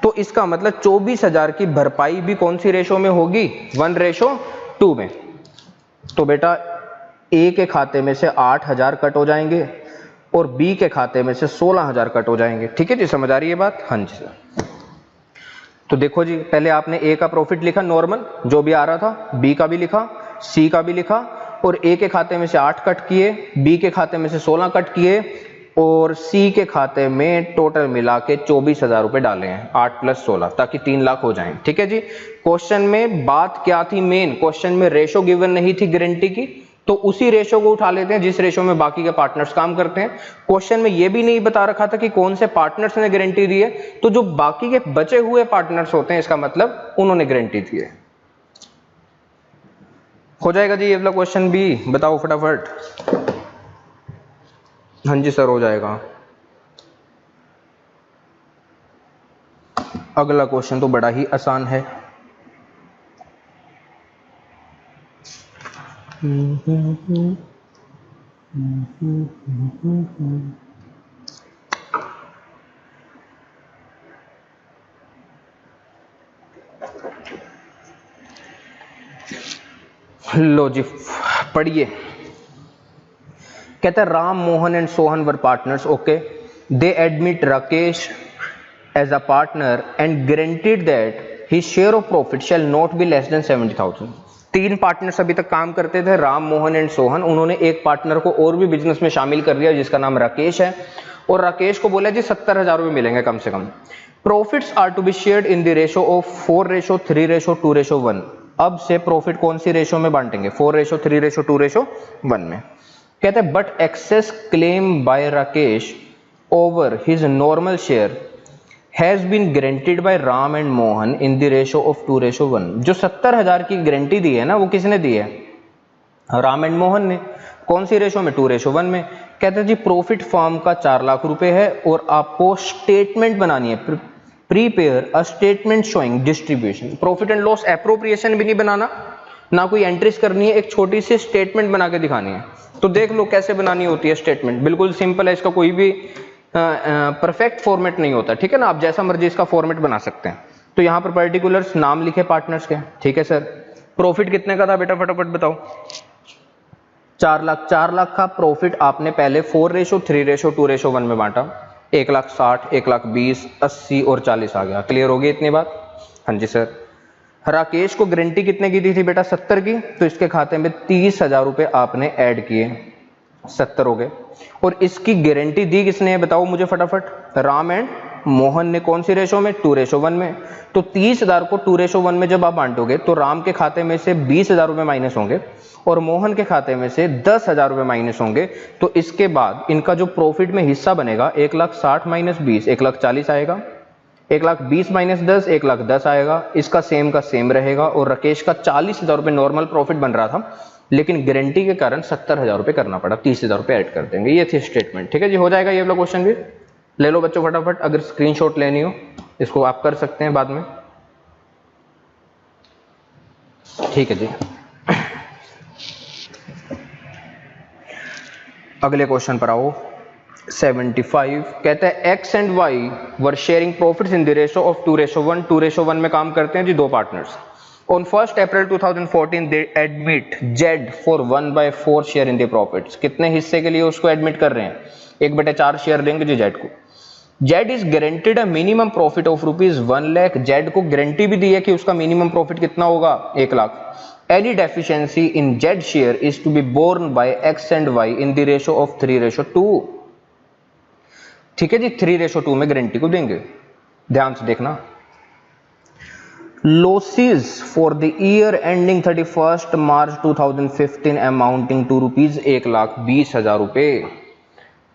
तो इसका मतलब 24,000 की भरपाई भी कौन सी रेशो में होगी? 1:2 में। तो बेटा ए के खाते में से 8,000 कट हो जाएंगे और बी के खाते में से 16,000 कट हो जाएंगे। ठीक है जी, समझ आ रही है बात? हाँ जी सर। तो देखो जी, पहले आपने ए का प्रॉफिट लिखा नॉर्मल जो भी आ रहा था, बी का भी लिखा, सी का भी लिखा, और ए के खाते में से 8 कट किए, बी के खाते में से 16 कट किए, और सी के खाते में टोटल मिला के 24,000 रुपए डाले हैं, 8 + 16, ताकि 3 लाख हो जाएं। ठीक है जी। क्वेश्चन में बात क्या थी मेन? क्वेश्चन में रेशो गिवन नहीं थी गारंटी की, तो उसी रेशो को उठा लेते हैं जिस रेशो में बाकी के पार्टनर्स काम करते हैं। क्वेश्चन में यह भी नहीं बता रखा था कि कौन से पार्टनर्स ने गारंटी दी है, तो जो बाकी के बचे हुए पार्टनर्स होते हैं इसका मतलब उन्होंने गारंटी दी है। हो जाएगा जी ये वाला क्वेश्चन भी? बताओ फटाफट। हाँ जी सर, हो जाएगा। अगला क्वेश्चन तो बड़ा ही आसान है। लो जी पढ़िए। कहता है Ram, Mohan and Sohan were partners. Okay, they admit Rakesh as a partner and guaranteed that his share of profit shall not be less than 70,000। 3 partners अभी तक काम करते थे, राम, मोहन एंड सोहन। उन्होंने एक पार्टनर को और भी बिजनेस में शामिल कर लिया जिसका नाम राकेश है, और राकेश को बोला जी 70,000 रुपए मिलेंगे कम से कम। Profits are to be shared in the ratio of 4:3:2:1। अब से प्रॉफिट कौन सी रेशो में बांटेंगे? 4:3:2:1 में। कहते हैं but excess claim by Rakesh over his normal share has been guaranteed by Ram and Mohan in the ratio of 2:1। जो 70,000 की गारंटी दी है ना, वो किसने दी है? राम एंड मोहन ने। कौन सी रेशो में? 2:1 में। कहते हैं जी प्रॉफिट फर्म का 4 लाख रुपए है और आपको स्टेटमेंट बनानी है, prepare a statement showing distribution. Profit and loss appropriation भी नहीं बनाना, ना कोई एंट्रीज करनी है, एक छोटी सी स्टेटमेंट बना के दिखानी है। तो देख लो कैसे बनानी होती है स्टेटमेंट, बिल्कुल सिंपल है, इसका कोई भी परफेक्ट फॉर्मेट नहीं होता। ठीक है ना, आप जैसा मर्जी इसका फॉर्मेट बना सकते हैं। तो यहाँ पर पर्टिकुलर्स नाम लिखे पार्टनर्स के। ठीक है सर, प्रॉफिट कितने का था बेटा फटाफट बताओ? 4 लाख। 4 लाख का प्रॉफिट आपने पहले 4:3:2:1 में बांटा। 1,60,000, 1,20,000, 80 और 40 आ गया। क्लियर हो गई इतनी बात? हाँ जी सर। राकेश को गारंटी कितने की दी थी बेटा? 70 की। तो इसके खाते में 30,000 रुपए आपने ऐड किए, 70 हो गए। और इसकी गारंटी दी किसने है बताओ मुझे फटाफट? राम एंड मोहन ने। कौन सी रेशो में? 2:1 में। तो 30,000 को 2:1 में जब आप बांटोगे तो राम के खाते में से 20,000 रुपए माइनस होंगे और मोहन के खाते में से 10,000 रुपए माइनस होंगे। तो इसके बाद इनका जो प्रॉफिट में हिस्सा बनेगा 1,60,000 माइनस 20, 1,40,000 आएगा। 1,20,000 माइनस 10, 1,10,000 आएगा। इसका सेम का सेम रहेगा। और राकेश का 40,000 रुपए नॉर्मल प्रॉफिट बन रहा था, लेकिन गारंटी के कारण 70,000 रुपए करना पड़ा, 30,000 रुपए ऐड कर देंगे। ये थी स्टेटमेंट। ठीक है जी, हो जाएगा ये वाला क्वेश्चन भी। ले लो बच्चों फटाफट, अगर स्क्रीनशॉट लेनी हो इसको आप कर सकते हैं बाद में। ठीक है जी। अगले क्वेश्चन पर आओ। 75 कहते हैं x and why were sharing profits in the ratio of 2:1। 2:1 में काम करते हैं जी 2 partners. On 1st April 2014 they admit Z for 1/4 share in the profits. कितने हिस्से के लिए उसको एडमिट कर रहे हैं? 1/4 शेयर देंगे जी Z को। Z is guaranteed a minimum profit of ₹1 lakh. Z को गारंटी भी दी है कि उसका मिनिमम प्रॉफिट कितना होगा? 1 lakh. Any deficiency in Z share is to be borne by X and Y in the ratio of 3:2। ठीक है जी, 3:2 में गारंटी को देंगे। ध्यान से देखना। Losses for the year ending 31st March 2015 amounting to ₹1,20,000 रुपए।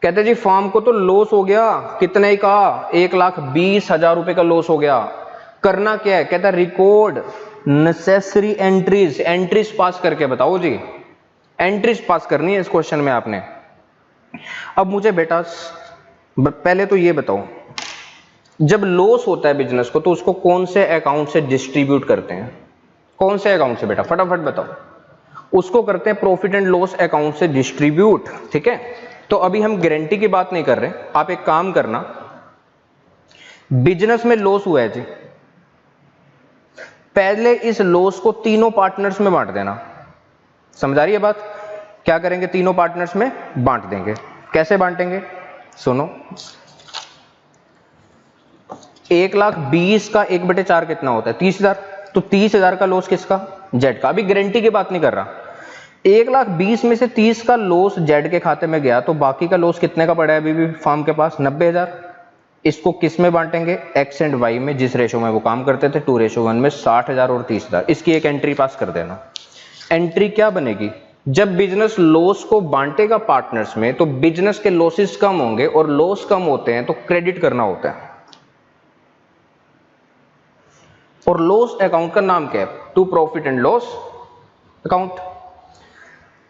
कहते जी फॉर्म को तो लॉस हो गया, कितने का? 1,20,000 रुपए का लॉस हो गया। करना क्या है? कहता है record necessary entries. Entries pass करके बताओ जी, एंट्रीज पास करनी है इस क्वेश्चन में आपने। अब मुझे बेटा पहले तो ये बताओ, जब लॉस होता है बिजनेस को तो उसको कौन से अकाउंट से डिस्ट्रीब्यूट करते हैं? कौन से अकाउंट से बेटा फटाफट बताओ? उसको करते हैं प्रॉफिट एंड लॉस अकाउंट से डिस्ट्रीब्यूट। ठीक है, तो अभी हम गारंटी की बात नहीं कर रहे। आप एक काम करना, बिजनेस में लॉस हुआ है जी, पहले इस लॉस को तीनों पार्टनर्स में बांट देना। समझ आ रही है बात? क्या करेंगे? तीनों पार्टनर्स में बांट देंगे। कैसे बांटेंगे? सुनो, 1,20,000 का 1/4 कितना होता है? 30,000। तो 30,000 का लॉस किसका? जेड का। अभी गारंटी की बात नहीं कर रहा। 1,20,000 में से 30 का लॉस जेड के खाते में गया, तो बाकी का लॉस कितने का पड़ा है अभी भी फार्म के पास? 90,000। इसको किस में बांटेंगे? एक्स एंड वाई में, जिस रेशो में वो काम करते थे 2:1 में, 60,000 और 30,000। इसकी एक एंट्री पास कर देना। एंट्री क्या बनेगी? जब बिजनेस लॉस को बांटेगा पार्टनर्स में, तो बिजनेस के लॉसेस कम होंगे, और लॉस कम होते हैं तो क्रेडिट करना होता है। और लॉस अकाउंट का नाम क्या है? To profit and loss account.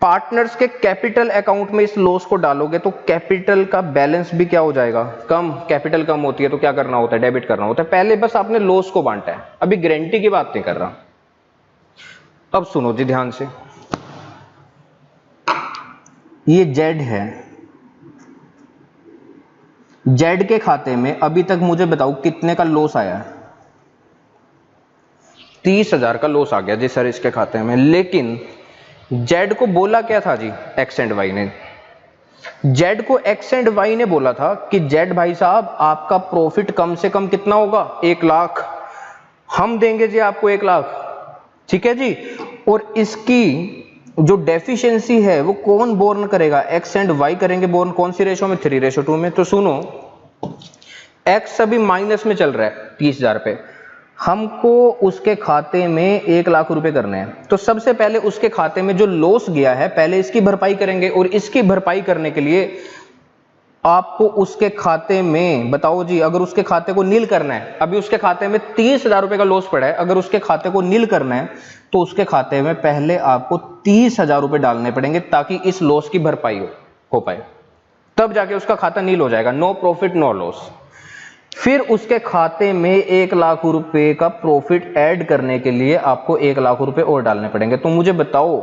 Partners के कैपिटल अकाउंट में इस लॉस को डालोगे तो कैपिटल का बैलेंस भी क्या हो जाएगा? कम। कैपिटल कम होती है तो क्या करना होता है? डेबिट करना होता है। पहले बस आपने लॉस को बांटा है, अभी गारंटी की बात नहीं कर रहा। अब सुनो जी ध्यान से, ये जेड है, जेड के खाते में अभी तक मुझे बताओ कितने का लॉस आया है? 30,000 का लॉस आ गया जी सर इसके खाते में। लेकिन जेड को बोला क्या था जी? एक्स एंड वाई ने। जेड को एक्स एंड वाई ने बोला था कि जेड भाई साहब आपका प्रॉफिट कम से कम कितना होगा? 1,00,000। हम देंगे जी आपको 1,00,000, ठीक है जी। और इसकी जो डेफिशिएंसी है वो कौन बोर्न करेगा? एक्स एंड वाई करेंगे बोर्न। कौन सी रेशो में? 3:2 में। तो सुनो, एक्स अभी माइनस में चल रहा है 30,000 पे, हमको उसके खाते में 1,00,000 रुपए करने हैं। तो सबसे पहले उसके खाते में जो लॉस गया है पहले इसकी भरपाई करेंगे, और इसकी भरपाई करने के लिए आपको उसके खाते में, बताओ जी, अगर उसके खाते को नील करना है, अभी उसके खाते में 30,000 रुपए का लॉस पड़ा है, अगर उसके खाते को नील करना है तो उसके खाते में पहले आपको 30,000 रुपए डालने पड़ेंगे ताकि इस लॉस की भरपाई हो पाए, तब जाके उसका खाता नील हो जाएगा। No profit no loss. फिर उसके खाते में 1,00,000 रुपए का प्रॉफिट ऐड करने के लिए आपको 1,00,000 रुपए और डालने पड़ेंगे। तो मुझे बताओ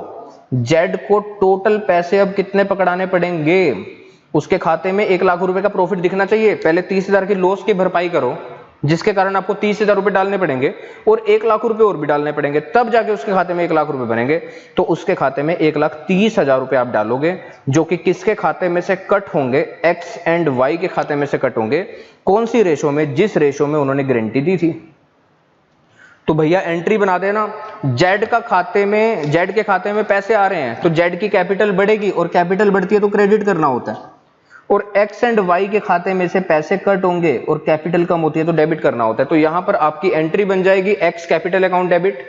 जेड को टोटल पैसे अब कितने पकड़ाने पड़ेंगे? उसके खाते में 1,00,000 रुपए का प्रॉफिट दिखना चाहिए, पहले 30,000 की लॉस की भरपाई करो जिसके कारण आपको 30,000 रुपए डालने पड़ेंगे, और 1,00,000 रुपए और भी डालने पड़ेंगे, तब जाके उसके खाते में 1,00,000 रुपए बनेंगे। तो उसके खाते में 1,30,000 रुपए आप डालोगे, जो कि किसके खाते में से कट होंगे? एक्स एंड वाई के खाते में से कट होंगे। कौन सी रेशो में? जिस रेशो में उन्होंने गारंटी दी थी। तो भैया एंट्री बना देना। जेड का खाते में, जेड के खाते में पैसे आ रहे हैं तो जेड की कैपिटल बढ़ेगी, और कैपिटल बढ़ती है तो क्रेडिट करना होता है। और एक्स एंड वाई के खाते में से पैसे कट होंगे और कैपिटल कम होती है तो डेबिट करना होता है। तो यहां पर आपकी एंट्री बन जाएगी X capital account debit,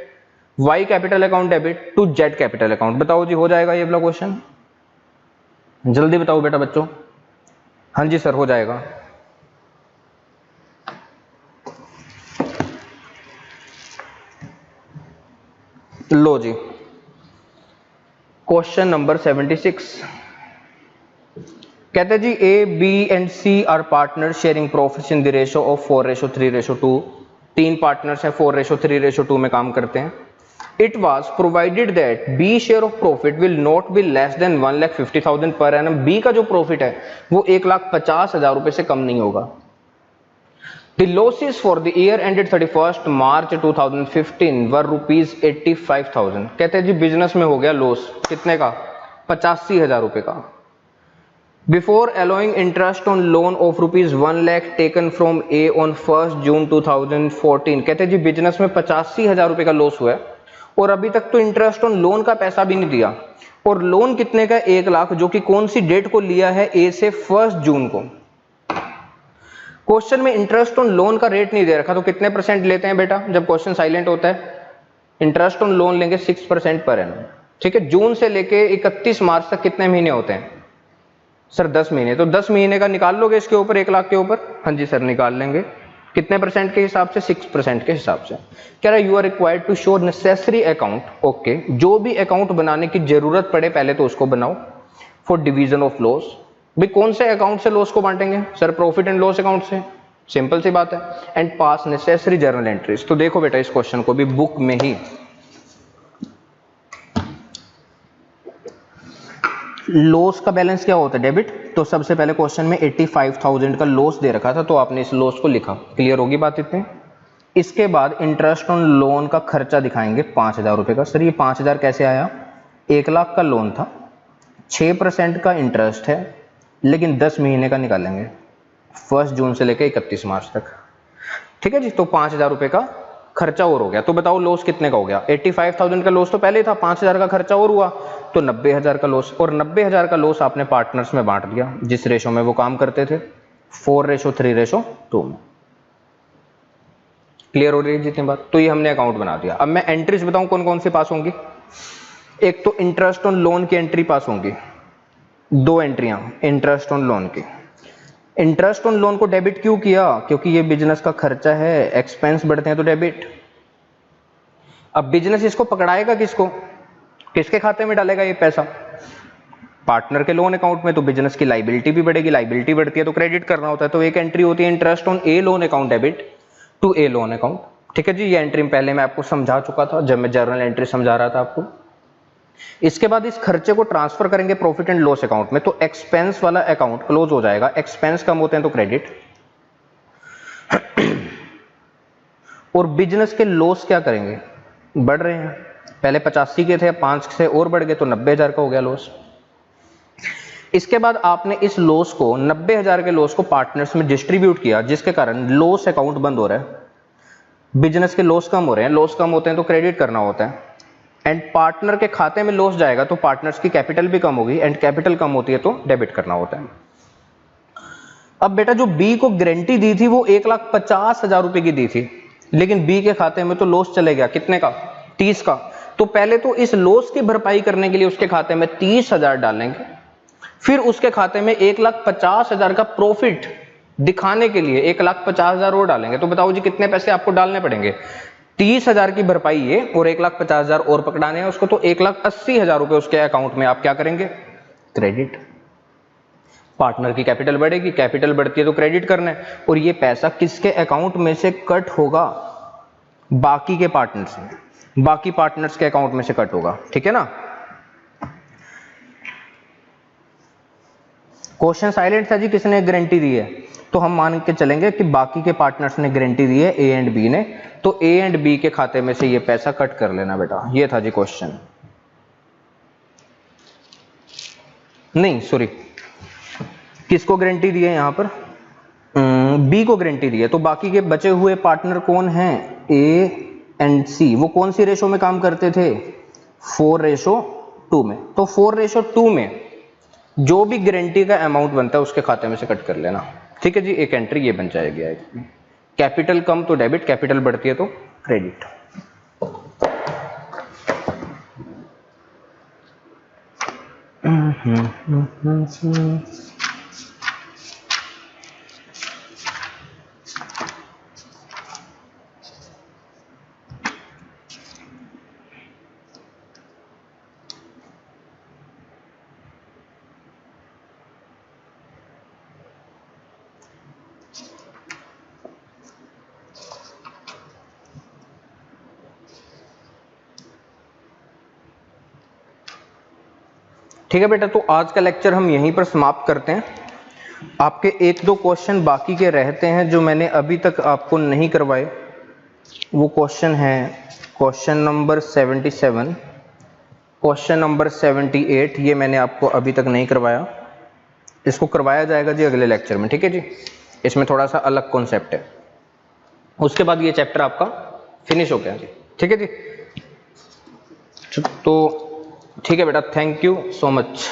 Y capital account debit to Z capital account. बताओ जी हो जाएगा ये वाला क्वेश्चन? जल्दी बताओ बेटा बच्चों। हाँ जी सर हो जाएगा। लो जी क्वेश्चन नंबर 76 कहते हैं जी A B and C are partner sharing profits in the ratio of 4:3:2। तीन पार्टनर्स हैं, 4:3:2 में काम करते हैं। It was provided that B share of profit will not be less than 1,50,000 per annum. B का जो प्रॉफिट है वो 1,50,000 रुपए से कम नहीं होगा। The losses for the year ended 31st March 2015 were rupees 85,000। कहते हैं जी बिजनेस में हो गया लॉस कितने का? 85,000 रुपए का। Before allowing interest on loan of rupees 1 lakh taken from A on 1st June 2014। कहते हैं जी बिजनेस में 85,000 रुपए का लॉस हुआ है, और अभी तक तो इंटरेस्ट ऑन लोन का पैसा भी नहीं दिया। और लोन कितने का? 1,00,000, जो कि कौन सी डेट को लिया है? ए से 1 जून को। क्वेश्चन में इंटरेस्ट ऑन लोन का रेट नहीं दे रखा, तो कितने परसेंट लेते हैं बेटा जब क्वेश्चन साइलेंट होता है? इंटरेस्ट ऑन लोन लेंगे 6% पर एनम, ठीक है। जून से लेके 31 मार्च तक कितने महीने होते हैं सर? 10 महीने। तो 10 महीने का निकाल लोगे इसके ऊपर 1,00,000 के ऊपर? हाँ जी सर निकाल लेंगे। कितने परसेंट के हिसाब से? 6% के हिसाब से। कह रहा है you are required to show necessary account. Okay, जो भी अकाउंट बनाने की जरूरत पड़े पहले तो उसको बनाओ। फॉर डिवीजन ऑफ लॉस, भाई कौन से अकाउंट से लॉस को बांटेंगे sir? Profit and loss account से, सिंपल सी बात है। And pass necessary journal entries. तो देखो बेटा इस क्वेश्चन को भी बुक में ही, लॉस का बैलेंस क्या होता है? डेबिट। तो सबसे पहले क्वेश्चन में 85,000 का लॉस दे रखा था, तो आपने इस लॉस को लिखा। क्लियर होगी बात इतने? इसके बाद इंटरेस्ट ऑन लोन का खर्चा दिखाएंगे 5,000 रुपये का। सर ये 5,000 कैसे आया? 1 लाख का लोन था, 6% का इंटरेस्ट है, लेकिन 10 महीने का निकालेंगे, 1 जून से लेकर 31 मार्च तक। ठीक है जी, तो 5,000 रुपये का खर्चा और हो गया। तो बताओ लॉस कितने का हो गया? 85,000 का लॉस तो पहले था, 5,000 का खर्चा और हुआ, तो 90,000 का लॉस। और 90,000 का लॉस आपने पार्टनर्स में बांट दिया, जिस रेशो में वो काम करते थे, 4:3:2 में। क्लियर हो रही है जितनी बात? तो ये हमने अकाउंट बना दिया। अब मैं एंट्रीज बताऊं कौन कौन सी पास होंगी। एक तो इंटरेस्ट ऑन लोन की एंट्री पास होंगी, 2 एंट्रियां इंटरेस्ट ऑन लोन की। इंटरेस्ट ऑन लोन को डेबिट क्यों किया? क्योंकि ये बिजनेस का खर्चा है, एक्सपेंस बढ़ते हैं तो डेबिट। अब बिजनेस इसको पकड़ाएगा किसको, किसके खाते में डालेगा ये पैसा? पार्टनर के लोन अकाउंट में। तो बिजनेस की लाइबिलिटी भी बढ़ेगी, लाइबिलिटी बढ़ती है तो क्रेडिट करना होता है। तो एक एंट्री होती है interest on A loan account debit to A loan account. ठीक है जी, ये एंट्री पहले मैं आपको समझा चुका था जब मैं जर्नल एंट्री समझा रहा था आपको। इसके बाद इस खर्चे को ट्रांसफर करेंगे प्रॉफिट एंड लॉस अकाउंट में, तो एक्सपेंस वाला अकाउंट क्लोज हो जाएगा। एक्सपेंस कम होते हैं तो क्रेडिट। और बिजनेस के लॉस क्या करेंगे? बढ़ रहे हैं, पहले 85 के थे, 5 से और बढ़ गए, तो 90,000 का हो गया लॉस। इसके बाद आपने इस लॉस को 90,000 के लॉस को पार्टनर्स में डिस्ट्रीब्यूट किया, जिसके कारण लॉस अकाउंट बंद हो रहा है। बिजनेस के लॉस कम हो रहे हैं, लॉस कम होते हैं तो क्रेडिट करना होता है। एंड पार्टनर के खाते में लॉस जाएगा तो पार्टनर्स की कैपिटल भी कम होगी, एंड कैपिटल कम होती है तो डेबिट करना होता है। अब बेटा जो बी को गारंटी दी थी वो 1,50,000 रुपए की दी थी, लेकिन बी के खाते में तो लॉस चले गया। कितने का? 30 का। तो पहले तो इस लॉस की भरपाई करने के लिए उसके खाते में 30,000 डालेंगे, फिर उसके खाते में 1,50,000 का प्रॉफिट दिखाने के लिए 1,50,000 और डालेंगे। तो बताओ जी कितने पैसे आपको डालने पड़ेंगे? 30,000 की भरपाई ये और 1,50,000 और पकड़ाने हैं उसको, तो 1,80,000 रुपए उसके अकाउंट में आप क्या करेंगे? क्रेडिट। पार्टनर की कैपिटल बढ़ेगी, कैपिटल बढ़ती है तो क्रेडिट करना है, और ये पैसा किसके अकाउंट में से कट होगा? बाकी के पार्टनर्स में, बाकी पार्टनर्स के अकाउंट में से कट होगा। ठीक है ना? क्वेश्चन साइलेंट था जी, किसने गारंटी दी है? तो हम मान के चलेंगे कि बाकी के पार्टनर्स ने गारंटी दी है, ए एंड बी ने, तो ए एंड बी के खाते में से ये पैसा कट कर लेना बेटा। ये था जी क्वेश्चन। नहीं सॉरी, किसको गारंटी दी है यहां पर? बी को गारंटी दी है। तो बाकी के बचे हुए पार्टनर कौन हैं? ए एंड सी। वो कौन सी रेशो में काम करते थे? 4:2 में। तो 4:2 में जो भी गारंटी का अमाउंट बनता है उसके खाते में से कट कर लेना। ठीक है जी, एक एंट्री ये बन जाएगी। कैपिटल कम तो डेबिट, कैपिटल बढ़ती है तो क्रेडिट। ठीक है बेटा, तो आज का लेक्चर हम यहीं पर समाप्त करते हैं। आपके 1-2 क्वेश्चन बाकी के रहते हैं जो मैंने अभी तक आपको नहीं करवाए। वो क्वेश्चन है क्वेश्चन नंबर 77, क्वेश्चन नंबर 78, ये मैंने आपको अभी तक नहीं करवाया। इसको करवाया जाएगा जी अगले लेक्चर में। ठीक है जी, इसमें थोड़ा सा अलग कॉन्सेप्ट है। उसके बाद ये चैप्टर आपका फिनिश हो गया जी। ठीक है जी, तो ठीक है बेटा, थैंक यू सो मच।